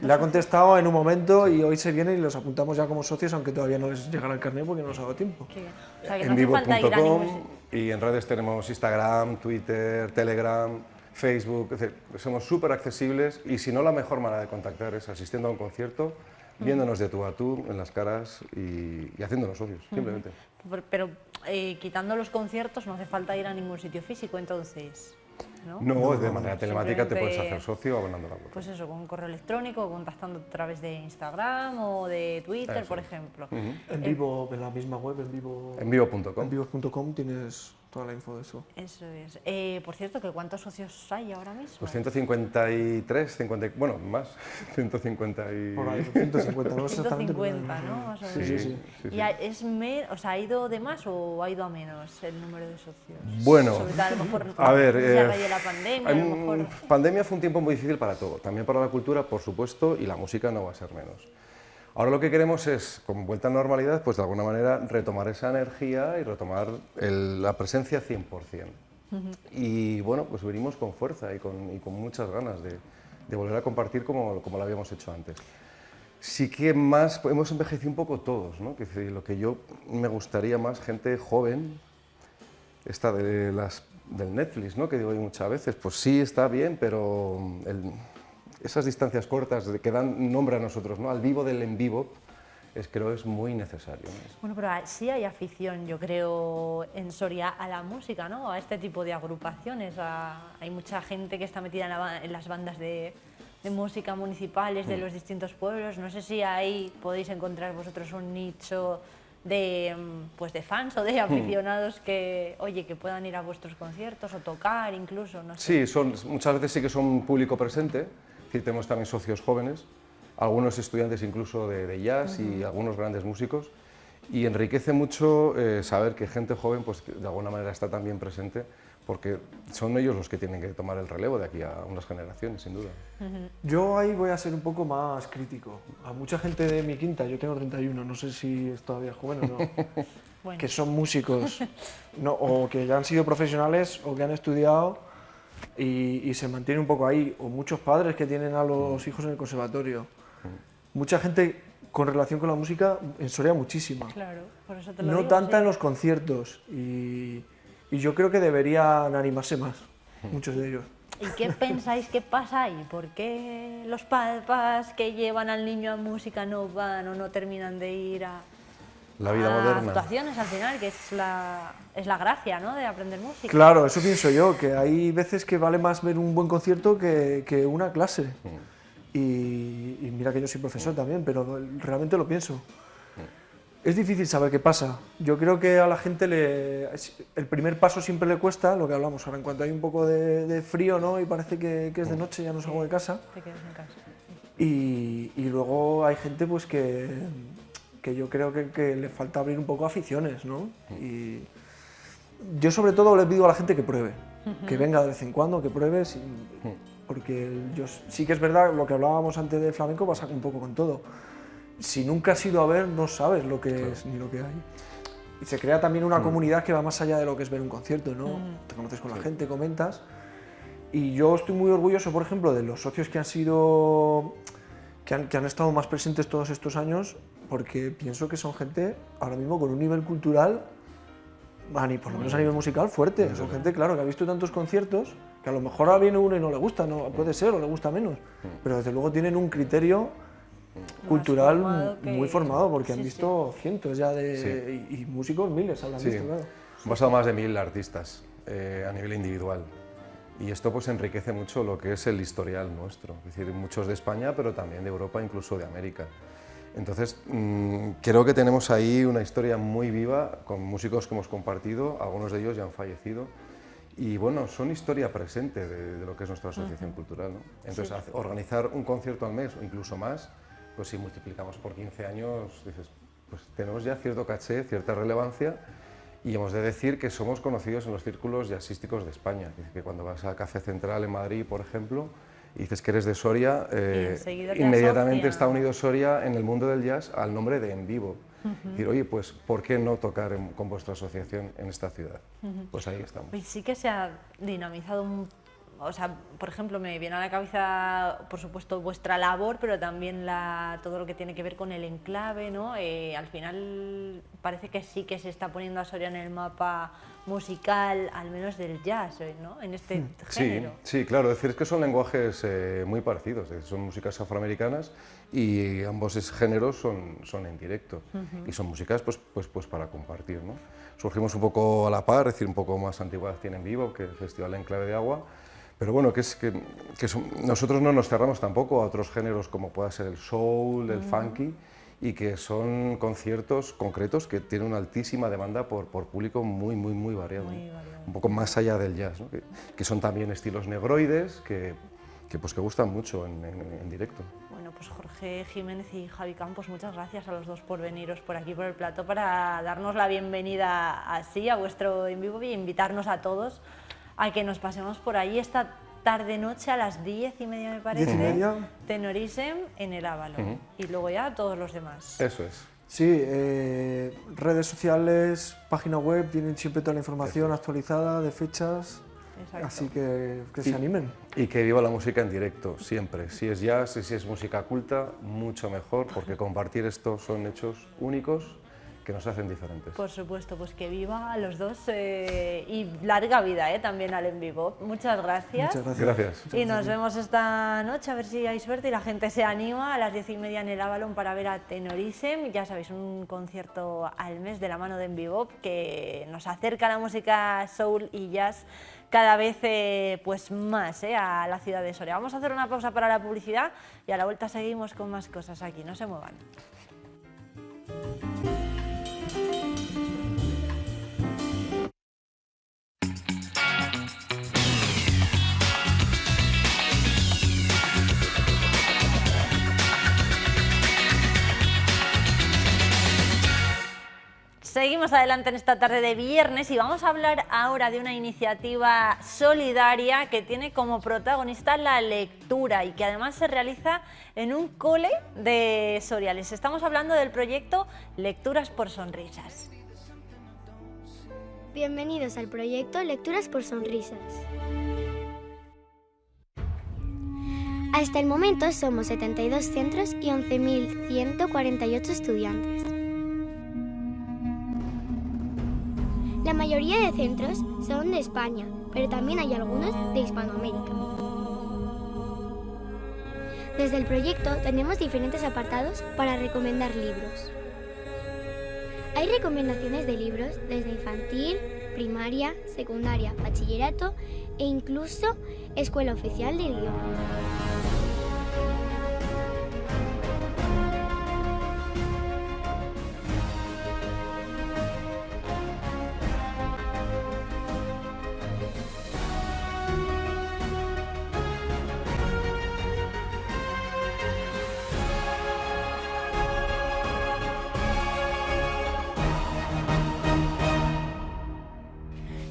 Le ha contestado en un momento y hoy se viene y los apuntamos ya como socios, aunque todavía no les llegará el carnet porque no nos ha dado tiempo. O sea, que no hace falta ir a envivo.com y en redes tenemos Instagram, Twitter, Telegram, Facebook, es decir, somos súper accesibles y si no la mejor manera de contactar es asistiendo a un concierto, viéndonos de tú a tú en las caras y haciéndonos socios, simplemente. Pero quitando los conciertos no hace falta ir a ningún sitio físico, entonces... No, de manera telemática te puedes Simplemente, hacer socio abonando la cuota. Pues eso, con un correo electrónico, contactando a través de Instagram o de Twitter, Eso por es. ejemplo. En vivo, en la misma web, en vivo. Envivo.com. En vivos.com tienes toda la info de eso. Eso es. Por cierto, ¿cuántos socios hay ahora mismo? Pues 153, 50, bueno, más, 150 y... Por ahí, 150, no sé exactamente. 150, ¿no? Más o menos. Sí. ¿Y ¿ha ido de más o ha ido a menos el número de socios? Bueno, Sobre todo, a lo mejor, a ver, a raíz de la pandemia, a lo mejor... pandemia fue un tiempo muy difícil para todo, también para la cultura, por supuesto, y la música no va a ser menos. Ahora lo que queremos es, con vuelta a normalidad, pues de alguna manera retomar esa energía y retomar la presencia 100%. Y bueno, pues venimos con fuerza y con muchas ganas de volver a compartir como lo habíamos hecho antes. Sí que más, hemos envejecido un poco todos, ¿no? Que lo que yo me gustaría más, gente joven, esta del Netflix, ¿no? Que digo yo muchas veces, pues sí está bien, pero esas distancias cortas que dan nombre a nosotros, ¿no? Al vivo del en vivo, creo es muy necesario, ¿no? Bueno, pero sí hay afición, yo creo, en Soria a la música, ¿no? A este tipo de agrupaciones. Hay mucha gente que está metida en las bandas de música municipales de los distintos pueblos. No sé si ahí podéis encontrar vosotros un nicho de fans o de aficionados que puedan ir a vuestros conciertos o tocar incluso, no sé. Sí, muchas veces sí que son público presente, que tenemos también socios jóvenes, algunos estudiantes incluso de jazz y algunos grandes músicos, y enriquece mucho saber que gente joven pues, de alguna manera está también presente, porque son ellos los que tienen que tomar el relevo de aquí a unas generaciones, sin duda. Yo ahí voy a ser un poco más crítico. A mucha gente de mi quinta, yo tengo 31, no sé si es todavía joven o no, Bueno. que son músicos, no, o que ya han sido profesionales o que han estudiado y se mantienen un poco ahí, o muchos padres que tienen a los hijos en el conservatorio. Mucha gente con relación con la música en Soria muchísima. Claro, por eso te lo No digo. tanta sí. en los conciertos y yo creo que deberían animarse más, muchos de ellos. ¿Y qué pensáis que pasa ahí? ¿Por qué los papás que llevan al niño a música no van o no terminan de ir a La vida moderna. actuaciones al final, que es la gracia, ¿no?, de aprender música? Claro, eso pienso yo, que hay veces que vale más ver un buen concierto que una clase. Y mira que yo soy profesor también, pero realmente lo pienso. Es difícil saber qué pasa. Yo creo que a la gente el primer paso siempre le cuesta, lo que hablamos ahora, en cuanto hay un poco de frío, ¿no?, y parece que es de noche, ya no salgo de casa. Te quedas en casa. Y luego hay gente pues que yo creo que le falta abrir un poco aficiones, ¿no? Y yo sobre todo le pido a la gente que pruebe, que venga de vez en cuando, que pruebe, porque sí que es verdad, lo que hablábamos antes de flamenco pasa un poco con todo. Si nunca has ido a ver, no sabes lo que es ni lo que hay. Y se crea también una comunidad que va más allá de lo que es ver un concierto, ¿no? Te conoces con la gente, comentas. Y yo estoy muy orgulloso, por ejemplo, de los socios que han estado más presentes todos estos años, porque pienso que son gente ahora mismo con un nivel cultural, por lo menos a nivel musical, fuerte. Son gente, claro, que ha visto tantos conciertos, que a lo mejor ahora viene uno y no le gusta, no, puede ser, o le gusta menos, pero desde luego tienen un criterio cultural formado muy formado, porque han sí, visto cientos ya y músicos miles habrán Sí, visto, claro. han pasado más de 1000 artistas a nivel individual. Y esto pues enriquece mucho lo que es el historial nuestro, es decir, muchos de España, pero también de Europa, incluso de América. Entonces, creo que tenemos ahí una historia muy viva con músicos que hemos compartido, algunos de ellos ya han fallecido, y bueno, son historia presente de lo que es nuestra asociación cultural, ¿no? Entonces, organizar un concierto al mes o incluso más, pues si multiplicamos por 15 años, dices, pues tenemos ya cierto caché, cierta relevancia, y hemos de decir que somos conocidos en los círculos jazzísticos de España, que cuando vas a Café Central en Madrid, por ejemplo, y dices que eres de Soria, enseguida te inmediatamente asocia. está unido Soria en el mundo del jazz al nombre de En Vivo. Decir, oye, pues ¿por qué no tocar con vuestra asociación en esta ciudad? Pues ahí estamos. Pues sí que se ha dinamizado o sea, por ejemplo, me viene a la cabeza, por supuesto, vuestra labor, pero también todo lo que tiene que ver con el enclave, ¿no? Al final parece que sí que se está poniendo a Soria en el mapa musical, al menos del jazz, ¿no?, en este género. Sí, claro, decir que son lenguajes muy parecidos, son músicas afroamericanas y ambos géneros son en directo y son músicas pues para compartir, ¿no? Surgimos un poco a la par, es decir, un poco más antigüedad tiene En Vivo que el Festival Enclave de Agua, pero bueno, nosotros no nos cerramos tampoco a otros géneros como pueda ser el soul, el funky, y que son conciertos concretos que tienen una altísima demanda por público muy variado, Muy ¿no? variado. Un poco más allá del jazz, ¿no? que son también estilos negroides que gustan mucho en directo. Bueno, pues Jorge Jiménez y Javi Campos, muchas gracias a los dos por veniros por aquí por el plató para darnos la bienvenida así a vuestro En Vivo y invitarnos a todos a que nos pasemos por ahí esta tarde-noche a las 10:30, me parece, 10:30. Tenorisem en el Ávalo, y luego ya todos los demás. Eso es. Sí, redes sociales, página web, tienen siempre toda la información actualizada de fechas, Exacto. así que se animen. Y que viva la música en directo, siempre. Si es jazz y si es música culta, mucho mejor, porque compartir esto son hechos únicos que nos hacen diferentes. Por supuesto, pues que viva a los dos y larga vida también al En Vivo. Muchas gracias. Muchas gracias. Gracias. Y nos vemos esta noche, a ver si hay suerte y la gente se anima a las 10:30 en el Avalon para ver a Tenorisem. Ya sabéis, un concierto al mes de la mano de En Vivo que nos acerca a la música soul y jazz cada vez pues más a la ciudad de Soria. Vamos a hacer una pausa para la publicidad y a la vuelta seguimos con más cosas aquí. No se muevan. Seguimos adelante en esta tarde de viernes y vamos a hablar ahora de una iniciativa solidaria que tiene como protagonista la lectura y que además se realiza en un cole de Soria. Les estamos hablando del proyecto Lecturas por Sonrisas. Bienvenidos al proyecto Lecturas por Sonrisas. Hasta el momento somos 72 centros y 11.148 estudiantes. La mayoría de centros son de España, pero también hay algunos de Hispanoamérica. Desde el proyecto tenemos diferentes apartados para recomendar libros. Hay recomendaciones de libros desde infantil, primaria, secundaria, bachillerato e incluso escuela oficial de idiomas.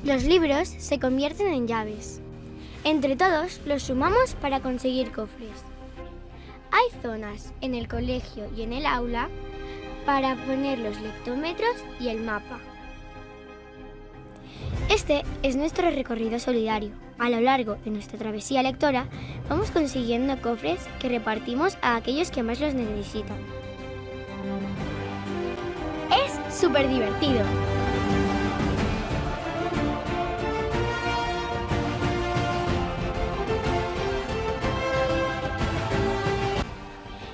Los libros se convierten en llaves. Entre todos los sumamos para conseguir cofres. Hay zonas en el colegio y en el aula para poner los lectómetros y el mapa. Este es nuestro recorrido solidario. A lo largo de nuestra travesía lectora vamos consiguiendo cofres que repartimos a aquellos que más los necesitan. Es súper divertido.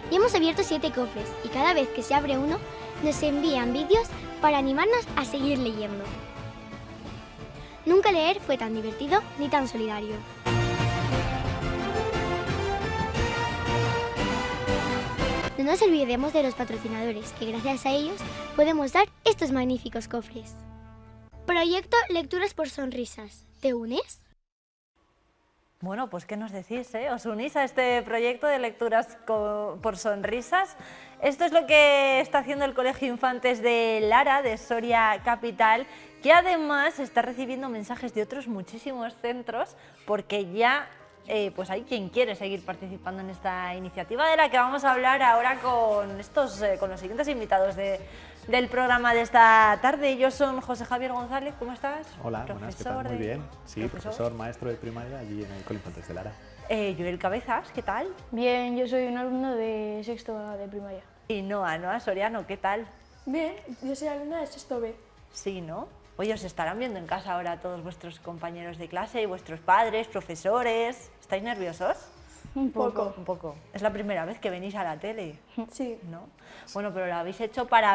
Y hemos abierto 7 cofres y cada vez que se abre uno nos envían vídeos para animarnos a seguir leyendo. Nunca leer fue tan divertido ni tan solidario. No nos olvidemos de los patrocinadores, que gracias a ellos podemos dar estos magníficos cofres. Proyecto Lecturas por Sonrisas. ¿Te unes? Bueno, pues ¿qué nos decís? ¿Os unís a este proyecto de Lecturas por Sonrisas? Esto es lo que está haciendo el Colegio Infantes de Lara, de Soria Capital, que además está recibiendo mensajes de otros muchísimos centros, porque ya pues hay quien quiere seguir participando en esta iniciativa, de la que vamos a hablar ahora con los siguientes invitados del programa de esta tarde. Ellos son José Javier González, ¿cómo estás? Hola, buenas, ¿qué tal? Muy bien. Sí, profesor, maestro de primaria allí en el Colegio Infantes de Lara. Joel Cabezas, ¿qué tal? Bien, yo soy un alumno de sexto de primaria. Y Noa Soriano, ¿qué tal? Bien, yo soy alumna de sexto B. Sí, ¿no? Oye, os estarán viendo en casa ahora todos vuestros compañeros de clase y vuestros padres, profesores. ¿Estáis nerviosos? Un poco. Un poco. Es la primera vez que venís a la tele, Sí. ¿no? Bueno, pero lo habéis hecho para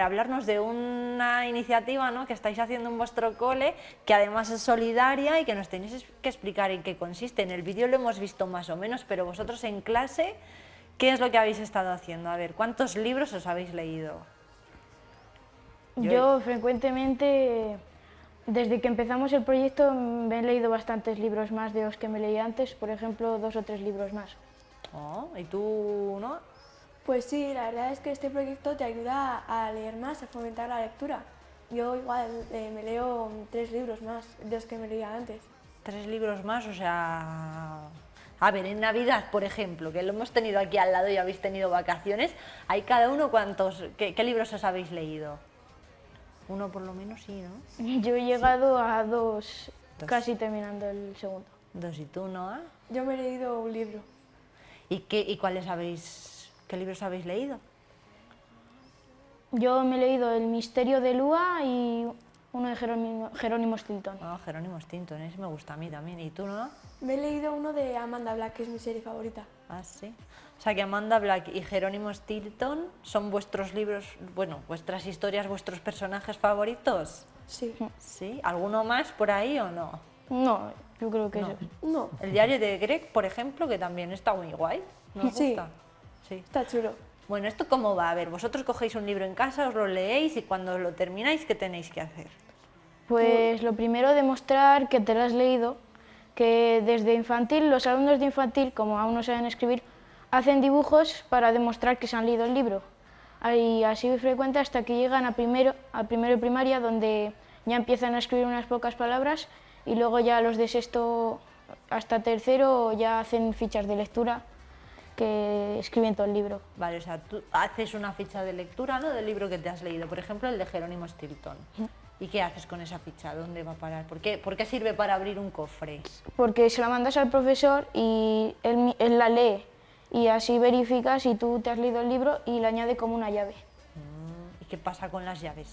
hablarnos de una iniciativa, ¿no?, que estáis haciendo en vuestro cole, que además es solidaria y que nos tenéis que explicar en qué consiste. En el vídeo lo hemos visto más o menos, pero vosotros en clase, ¿qué es lo que habéis estado haciendo? A ver, ¿cuántos libros os habéis leído? Yo frecuentemente, desde que empezamos el proyecto, me he leído bastantes libros más de los que me leía antes, por ejemplo, 2 o 3 libros más. Oh, ¿y tú, no? Pues sí, la verdad es que este proyecto te ayuda a leer más, a fomentar la lectura. Yo igual me leo 3 libros más de los que me leía antes. 3 libros más, o sea... A ver, en Navidad, por ejemplo, que lo hemos tenido aquí al lado y habéis tenido vacaciones, ¿hay cada uno cuántos, qué libros os habéis leído? Uno por lo menos, sí, ¿no? Yo he llegado a 2, casi terminando el segundo. 2, ¿y tú, Noa? Yo me he leído un libro. ¿Y qué libros habéis leído? Yo me he leído El misterio de Lua y uno de Jerónimo Stilton. Ah, Jerónimo Stilton, ese me gusta a mí también. ¿Y tú, Noa? Me he leído uno de Amanda Black, que es mi serie favorita. Ah, sí. O sea que Amanda Black y Jerónimo Stilton son vuestros libros, bueno, vuestras historias, vuestros personajes favoritos. Sí. ¿Sí? ¿Alguno más por ahí o no? No, yo creo que No. eso. No, El diario de Greg, por ejemplo, que también está muy guay. ¿No os Sí. gusta? Sí. está chulo. Bueno, ¿esto cómo va? A ver, vosotros cogéis un libro en casa, os lo leéis y cuando lo termináis, ¿qué tenéis que hacer? Pues lo primero, demostrar que te lo has leído, que desde infantil, los alumnos de infantil, como aún no saben escribir, hacen dibujos para demostrar que se han leído el libro. y así frecuente hasta que llegan a primero de primaria, donde ya empiezan a escribir unas pocas palabras y luego ya los de sexto hasta tercero ya hacen fichas de lectura que escriben todo el libro. Vale, o sea, tú haces una ficha de lectura, ¿no?, del libro que te has leído, por ejemplo, el de Jerónimo Stilton. ¿Y qué haces con esa ficha? ¿Dónde va a parar? ¿Por qué sirve para abrir un cofre? Porque se la mandas al profesor y él la lee y así verifica si tú te has leído el libro y la añade como una llave. ¿Y qué pasa con las llaves?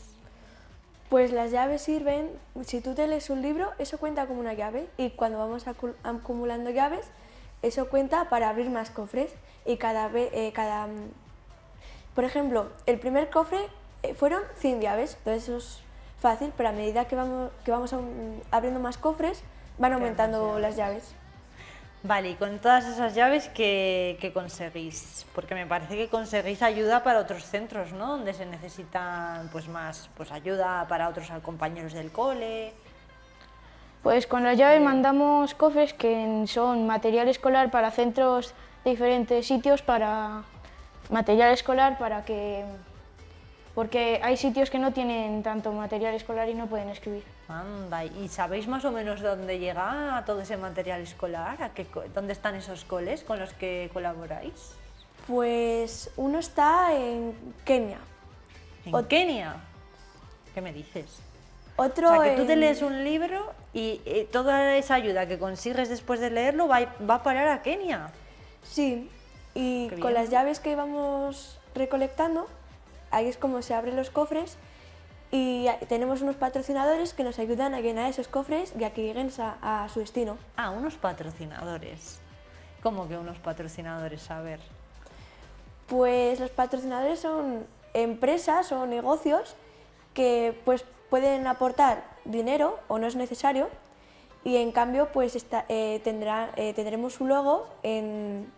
Pues las llaves sirven, si tú te lees un libro, eso cuenta como una llave y cuando vamos acumulando llaves, eso cuenta para abrir más cofres y por ejemplo, el primer cofre fueron 100 llaves, entonces eso es fácil, pero a medida que vamos abriendo más cofres, van aumentando las llaves. Vale, y con todas esas llaves, ¿qué conseguís? Porque me parece que conseguís ayuda para otros centros, ¿no?, donde se necesitan pues más ayuda para otros compañeros del cole. Pues con las llaves mandamos cofres que son material escolar para centros de diferentes sitios, para material escolar porque hay sitios que no tienen tanto material escolar y no pueden escribir. Anda, ¿y sabéis más o menos dónde llega todo ese material escolar? ¿Dónde están esos coles con los que colaboráis? Pues uno está en Kenia. ¿En Kenia? ¿Qué me dices? Otro o sea, que tú te lees un libro y toda esa ayuda que consigues después de leerlo va a parar a Kenia. Sí, y Qué con bien. las llaves que vamos recolectando, ahí es como se abren los cofres y tenemos unos patrocinadores que nos ayudan a llenar esos cofres y a que lleguen a su destino. Ah, unos patrocinadores. ¿Cómo que unos patrocinadores? A ver. Pues los patrocinadores son empresas o negocios que pues pueden aportar dinero o no es necesario y en cambio pues tendremos su logo en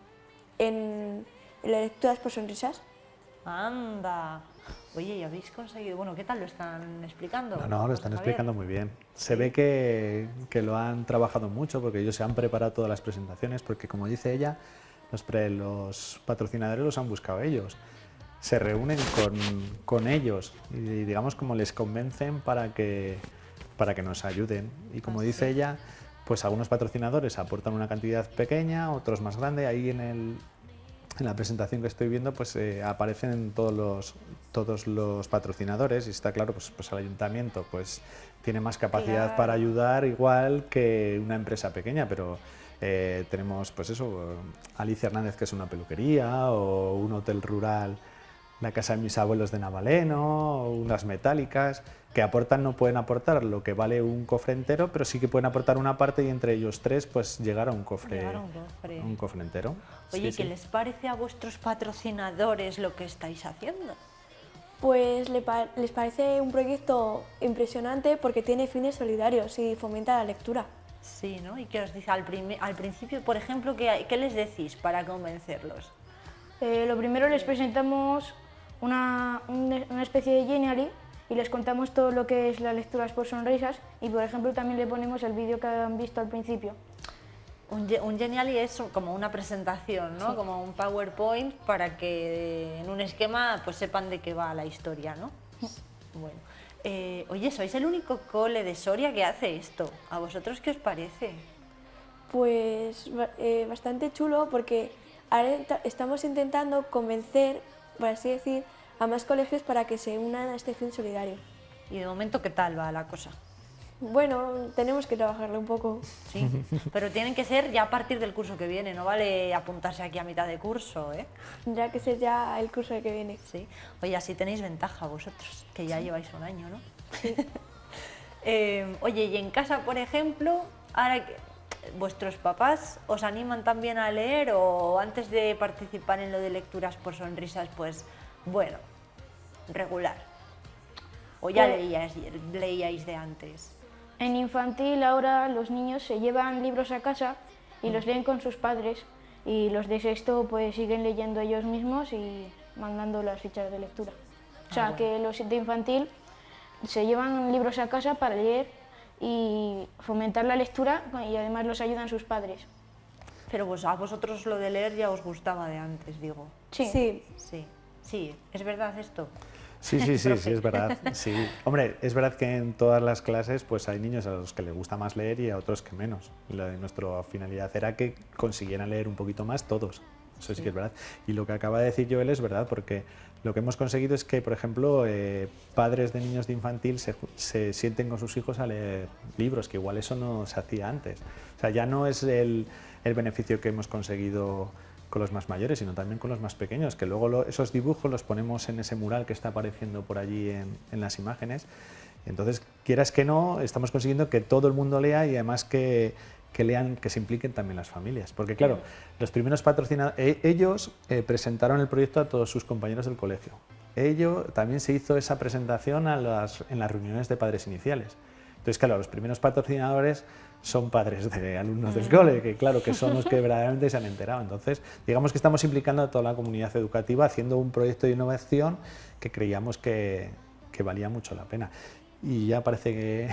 las lecturas por sonrisas. Anda. Oye, ¿y habéis conseguido? Bueno, ¿qué tal lo están explicando? No, lo están explicando muy bien. Se ve que lo han trabajado mucho porque ellos se han preparado todas las presentaciones porque, como dice ella, los patrocinadores los han buscado ellos. Se reúnen con ellos y digamos como les convencen para que nos ayuden. Y como dice ella, pues algunos patrocinadores aportan una cantidad pequeña, otros más grande. Ahí en la presentación que estoy viendo pues aparecen todos los patrocinadores y está claro pues el ayuntamiento pues tiene más capacidad para ayudar igual que una empresa pequeña, pero tenemos pues eso, Alicia Hernández, que es una peluquería, o un hotel rural, la casa de mis abuelos de Navaleno, o unas metálicas que aportan, no pueden aportar lo que vale un cofre entero, pero sí que pueden aportar una parte y entre ellos tres pues llegar a un cofre entero. Oye, Sí, ¿qué sí. les parece a vuestros patrocinadores lo que estáis haciendo? Pues les parece un proyecto impresionante porque tiene fines solidarios y fomenta la lectura. Sí, ¿no? ¿Y qué os dice al principio, por ejemplo, qué les decís para convencerlos? Lo primero les presentamos una especie de Genially y les contamos todo lo que es las lecturas por sonrisas y, por ejemplo, también le ponemos el vídeo que han visto al principio. Un Genially es como una presentación, ¿no? Sí. Como un PowerPoint para que en un esquema pues sepan de qué va la historia, ¿no? Bueno. Oye, ¿sois el único cole de Soria que hace esto? ¿A vosotros qué os parece? Pues bastante chulo porque ahora estamos intentando convencer, por así decir, a más colegios para que se unan a este fin solidario. ¿Y de momento qué tal va la cosa? Bueno, tenemos que trabajarlo un poco. Sí, pero tienen que ser ya a partir del curso que viene, no vale apuntarse aquí a mitad de curso, ¿eh? Tendrá que ser ya el curso que viene. Sí. Oye, así tenéis ventaja vosotros, que ya lleváis un año, ¿no? Sí. Oye, y en casa, por ejemplo, ahora ¿vuestros papás os animan también a leer o antes de participar en lo de lecturas por sonrisas, pues, bueno, regular? ¿O ya leíais de antes? En infantil ahora los niños se llevan libros a casa y los leen con sus padres y los de sexto pues siguen leyendo ellos mismos y mandando las fichas de lectura. O sea, que los de infantil se llevan libros a casa para leer y fomentar la lectura y además los ayudan sus padres. Pero pues a vosotros lo de leer ya os gustaba de antes, digo. Sí. Sí. Sí. Sí, ¿es verdad esto? Sí, es verdad. Sí. Hombre, es verdad que en todas las clases pues hay niños a los que les gusta más leer y a otros que menos. Nuestra finalidad era que consiguieran leer un poquito más todos. Eso sí que es verdad. Y lo que acaba de decir Joel es verdad, porque lo que hemos conseguido es que, por ejemplo, padres de niños de infantil se sienten con sus hijos a leer libros, que igual eso no se hacía antes. O sea, ya no es el beneficio que hemos conseguido con los más mayores, sino también con los más pequeños, que luego esos dibujos los ponemos en ese mural que está apareciendo por allí en las imágenes. Entonces, quieras que no, estamos consiguiendo que todo el mundo lea y además que lean, que se impliquen también las familias. Porque claro, los primeros patrocinadores, ellos presentaron el proyecto a todos sus compañeros del colegio. También se hizo esa presentación en las reuniones de padres iniciales. Entonces, claro, los primeros patrocinadores son padres de alumnos del cole, que claro, que son los que verdaderamente se han enterado. Entonces, digamos que estamos implicando a toda la comunidad educativa haciendo un proyecto de innovación que creíamos que valía mucho la pena. Y ya parece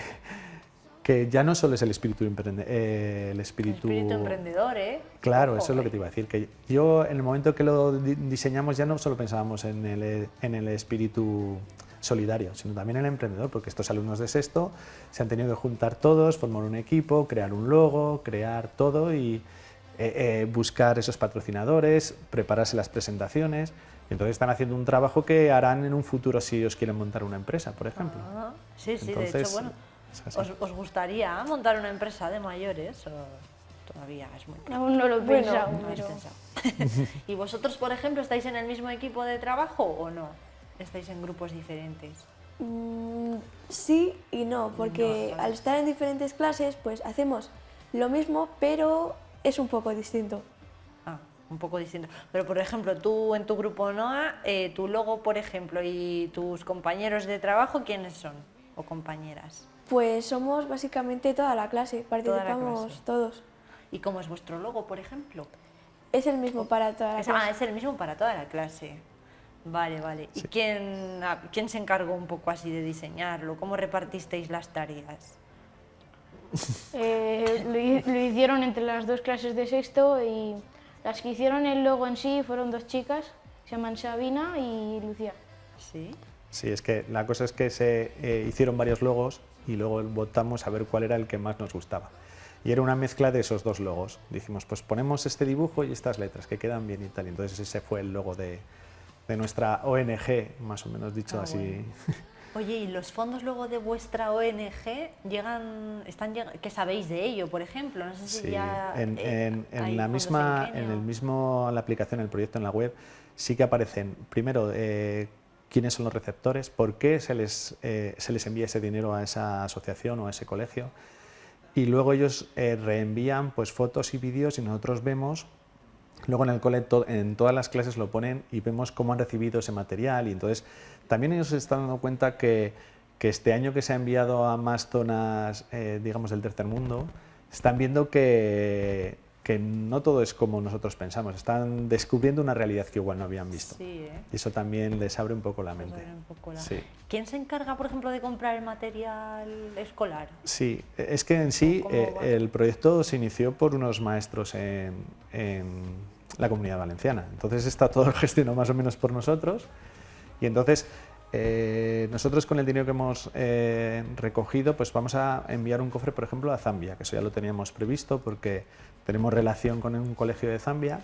que ya no solo es el espíritu emprendedor, ¿eh? Claro, Ojo, eso es lo que te iba a decir, que yo en el momento que lo diseñamos ya no solo pensábamos en el espíritu solidario, sino también el emprendedor, porque estos alumnos de sexto se han tenido que juntar todos, formar un equipo, crear un logo, crear todo y buscar esos patrocinadores, prepararse las presentaciones. Y entonces están haciendo un trabajo que harán en un futuro si ellos quieren montar una empresa, por ejemplo. Sí, Entonces, de hecho, bueno, ¿os gustaría montar una empresa de mayores? ¿O todavía es muy pronto? Aún no lo he pensado, No has pero... pensado. ¿Y vosotros, por ejemplo, estáis en el mismo equipo de trabajo o no? ¿Estáis en grupos diferentes? Sí y no, porque al estar en diferentes clases, pues hacemos lo mismo, pero es un poco distinto. Ah, un poco distinto. Pero, por ejemplo, tú en tu grupo NOA, tu logo, por ejemplo, y tus compañeros de trabajo, ¿quiénes son? ¿O compañeras? Pues somos básicamente toda la clase, participamos todos. ¿Y cómo es vuestro logo, por ejemplo? Es el mismo para toda la clase. Ah, es el mismo para toda la clase. Vale, vale. ¿Y quién se encargó un poco así de diseñarlo? ¿Cómo repartisteis las tareas? Lo hicieron entre las dos clases de sexto y las que hicieron el logo en sí fueron dos chicas, se llaman Sabina y Lucía. ¿Sí? Sí, es que la cosa es que se hicieron varios logos y luego votamos a ver cuál era el que más nos gustaba. Y era una mezcla de esos dos logos. Dijimos, pues ponemos este dibujo y estas letras que quedan bien y tal. Y entonces ese fue el logo de nuestra ONG, más o menos dicho así. Bueno. Oye, ¿y los fondos luego de vuestra ONG qué sabéis de ello, por ejemplo? No sé si sí, ya en la aplicación, el proyecto en la web, sí que aparecen, primero, quiénes son los receptores, por qué se les envía ese dinero a esa asociación o a ese colegio, y luego ellos reenvían pues, fotos y vídeos y nosotros vemos. Luego en el cole, en todas las clases lo ponen y vemos cómo han recibido ese material y entonces también ellos se están dando cuenta que este año que se ha enviado a más zonas, digamos, del tercer mundo, están viendo que no todo es como nosotros pensamos, están descubriendo una realidad que igual no habían visto. Sí, y eso también les abre un poco la mente. Sí. ¿Quién se encarga, por ejemplo, de comprar el material escolar? Sí, es que en sí el proyecto se inició por unos maestros en la Comunidad Valenciana, entonces está todo gestionado más o menos por nosotros y entonces nosotros con el dinero que hemos recogido pues vamos a enviar un cofre, por ejemplo, a Zambia, que eso ya lo teníamos previsto porque tenemos relación con un colegio de Zambia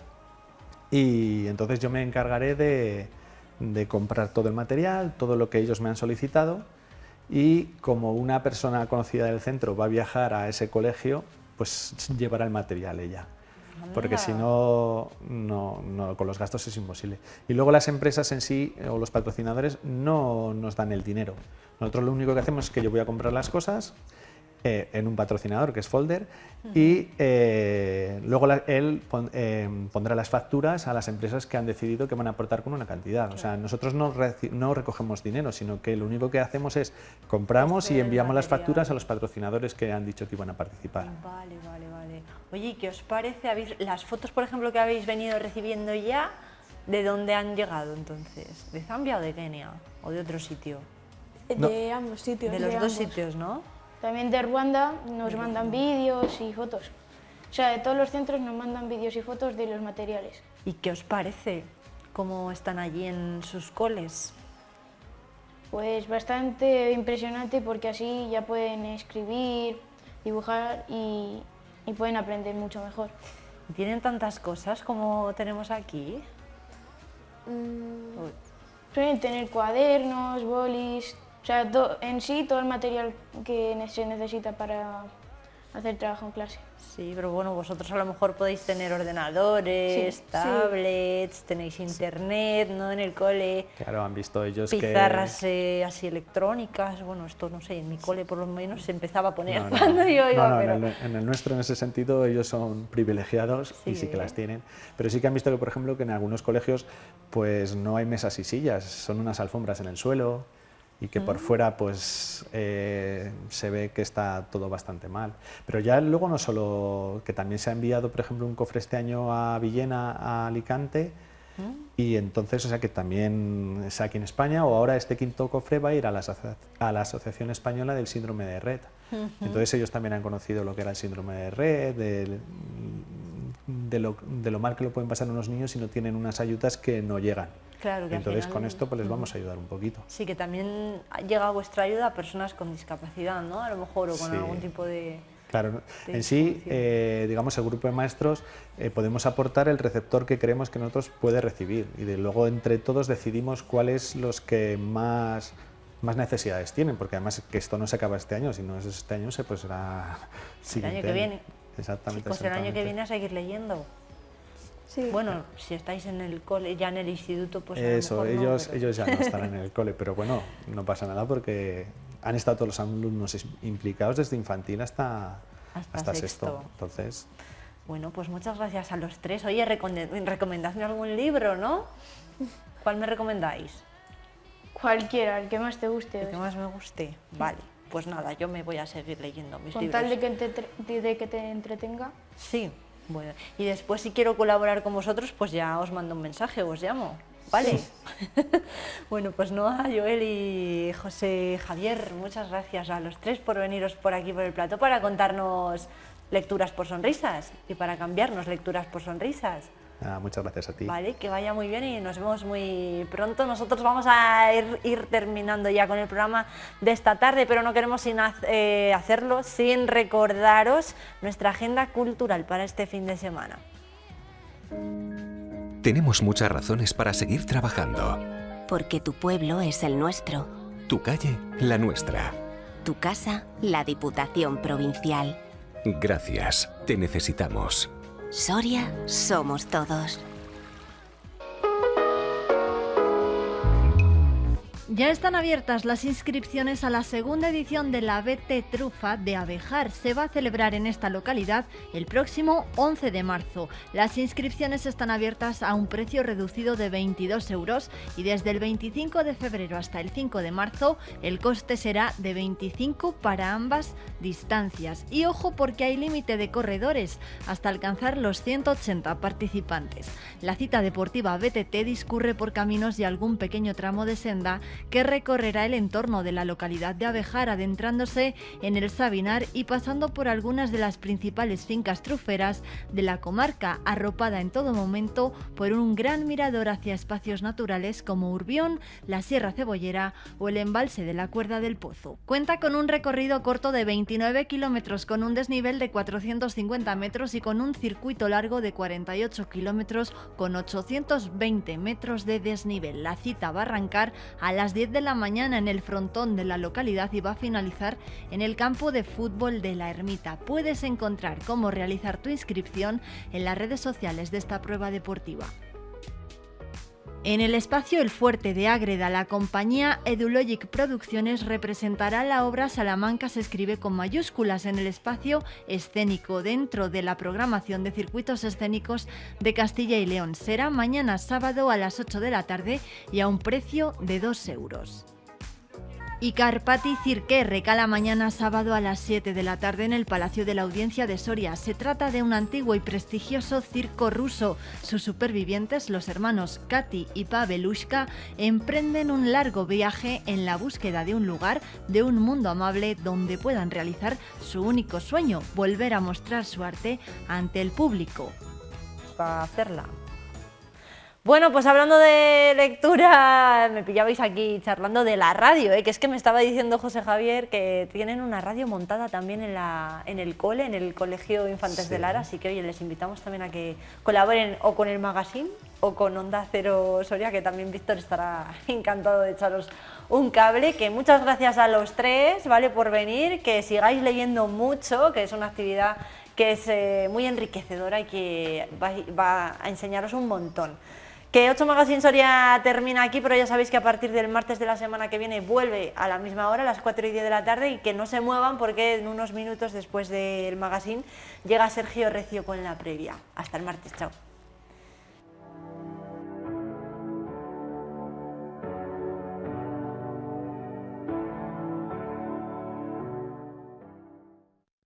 y entonces yo me encargaré de comprar todo el material, todo lo que ellos me han solicitado y como una persona conocida del centro va a viajar a ese colegio, pues llevará el material ella. Porque si no, con los gastos es imposible. Y luego las empresas en sí, o los patrocinadores, no nos dan el dinero. Nosotros lo único que hacemos es que yo voy a comprar las cosas en un patrocinador que es Folder y luego él pondrá las facturas a las empresas que han decidido que van a aportar con una cantidad. O sea, nosotros no recogemos dinero, sino que lo único que hacemos es compramos y enviamos las facturas a los patrocinadores que han dicho que iban a participar. Vale, vale, vale. Oye, ¿y qué os parece? Las fotos, por ejemplo, que habéis venido recibiendo ya, ¿de dónde han llegado entonces? ¿De Zambia o de Kenia? ¿O de otro sitio? De ambos sitios. De los dos sitios, ¿no? También de Ruanda nos mandan vídeos y fotos. O sea, de todos los centros nos mandan vídeos y fotos de los materiales. ¿Y qué os parece? ¿Cómo están allí en sus coles? Pues bastante impresionante porque así ya pueden escribir, dibujar y pueden aprender mucho mejor. ¿Tienen tantas cosas como tenemos aquí? Suelen tener cuadernos, bolis, o sea, en sí todo el material que se necesita para hacer trabajo en clase. Sí, pero bueno, vosotros a lo mejor podéis tener ordenadores, Sí. tablets, tenéis internet, ¿no? En el cole, Claro, han visto ellos pizarras que... así electrónicas. Bueno, esto no sé, en mi cole por lo menos se empezaba a poner No, no, cuando yo iba, no, pero... en el nuestro, en ese sentido, ellos son privilegiados y sí que las tienen. Pero sí que han visto que, por ejemplo, que en algunos colegios pues no hay mesas y sillas, son unas alfombras en el suelo y que por fuera pues se ve que está todo bastante mal. Pero ya luego no solo, que también se ha enviado, por ejemplo, un cofre este año a Villena, a Alicante, y entonces, o sea, que también es aquí en España, o ahora este quinto cofre va a ir a la Asociación Española del Síndrome de Rett. Entonces ellos también han conocido lo que era el síndrome de Rett, de lo mal que lo pueden pasar unos niños si no tienen unas ayudas que no llegan. Claro, que al Entonces final- con esto pues les vamos a ayudar un poquito. Sí, que también llega vuestra ayuda a personas con discapacidad, ¿no? A lo mejor, o con Sí. algún tipo de... Claro, de en sí, disfunción. digamos, el grupo de maestros podemos aportar el receptor que creemos que nosotros puede recibir y luego entre todos decidimos cuáles los que más necesidades tienen, porque además que esto no se acaba este año, si no es este año, pues será El año que viene. Exactamente. Chicos, el año que exactamente. viene a seguir leyendo. Sí. Bueno, si estáis en el cole, ya en el instituto, pues a lo Eso, mejor no, ellos, pero- ellos ya no estarán en el cole, pero bueno, no pasa nada porque han estado todos los alumnos implicados desde infantil hasta Hasta sexto. Entonces, Bueno, pues muchas gracias a los tres. Oye, recomendadme algún libro, ¿no? ¿Cuál me recomendáis? Cualquiera, el que más te guste. El que más me guste. Vale, pues nada, yo me voy a seguir leyendo mis Con libros. tal de que te entretenga. Sí, bueno. Y después si quiero colaborar con vosotros, pues ya os mando un mensaje, os llamo. ¿Vale? Bueno, pues Noa, Joel y José Javier, muchas gracias a los tres por veniros por aquí por el plató para contarnos lecturas por sonrisas y para cambiarnos lecturas por sonrisas. nada, muchas gracias a ti. Vale, que vaya muy bien y nos vemos muy pronto. Nosotros vamos a ir terminando ya con el programa de esta tarde, pero no queremos hacerlo sin recordaros nuestra agenda cultural para este fin de semana. Tenemos muchas razones para seguir trabajando. Porque tu pueblo es el nuestro. Tu calle, la nuestra. Tu casa, la Diputación Provincial. Gracias, te necesitamos. Soria, somos todos. Ya están abiertas las inscripciones a la segunda edición de la BT Trufa de Abejar. Se va a celebrar en esta localidad el próximo 11 de marzo. Las inscripciones están abiertas a un precio reducido de 22 euros y desde el 25 de febrero hasta el 5 de marzo el coste será de 25 para ambas distancias. Y ojo porque hay límite de corredores hasta alcanzar los 180 participantes. La cita deportiva BTT discurre por caminos y algún pequeño tramo de senda que recorrerá el entorno de la localidad de Abejar, adentrándose en el Sabinar y pasando por algunas de las principales fincas truferas de la comarca, arropada en todo momento por un gran mirador hacia espacios naturales como Urbión, la Sierra Cebollera o el embalse de la Cuerda del Pozo. Cuenta con un recorrido corto de 29 kilómetros, con un desnivel de 450 metros y con un circuito largo de 48 kilómetros con 820 metros de desnivel. La cita va a arrancar a las 10 de la mañana en el frontón de la localidad y va a finalizar en el campo de fútbol de la Ermita. Puedes encontrar cómo realizar tu inscripción en las redes sociales de esta prueba deportiva. En el espacio El Fuerte de Ágreda, la compañía Edulogic Producciones representará la obra Salamanca se escribe con mayúsculas en el espacio escénico dentro de la programación de circuitos escénicos de Castilla y León. Será mañana sábado a las 8 de la tarde y a un precio de 2 euros. Y Carpati Cirque recala mañana sábado a las 7 de la tarde en el Palacio de la Audiencia de Soria. Se trata de un antiguo y prestigioso circo ruso. Sus supervivientes, los hermanos Kati y Pavelushka, emprenden un largo viaje en la búsqueda de un lugar, de un mundo amable donde puedan realizar su único sueño, volver a mostrar su arte ante el público. Para hacerla. Bueno, pues hablando de lectura, me pillabais aquí charlando de la radio, que es que me estaba diciendo José Javier que tienen una radio montada también en el Colegio Infantes de Lara, así que oye, les invitamos también a que colaboren o con el magazine o con Onda Cero Soria, que también Víctor estará encantado de echaros un cable. Que muchas gracias a los tres, ¿vale?, por venir, que sigáis leyendo mucho, que es una actividad que es muy enriquecedora y que va a enseñaros un montón. Que 8 Magazine Soria termina aquí, pero ya sabéis que a partir del martes de la semana que viene vuelve a la misma hora, a las 4:10 de la tarde, y que no se muevan porque en unos minutos después del magazine llega Sergio Recio con la previa. Hasta el martes, chao.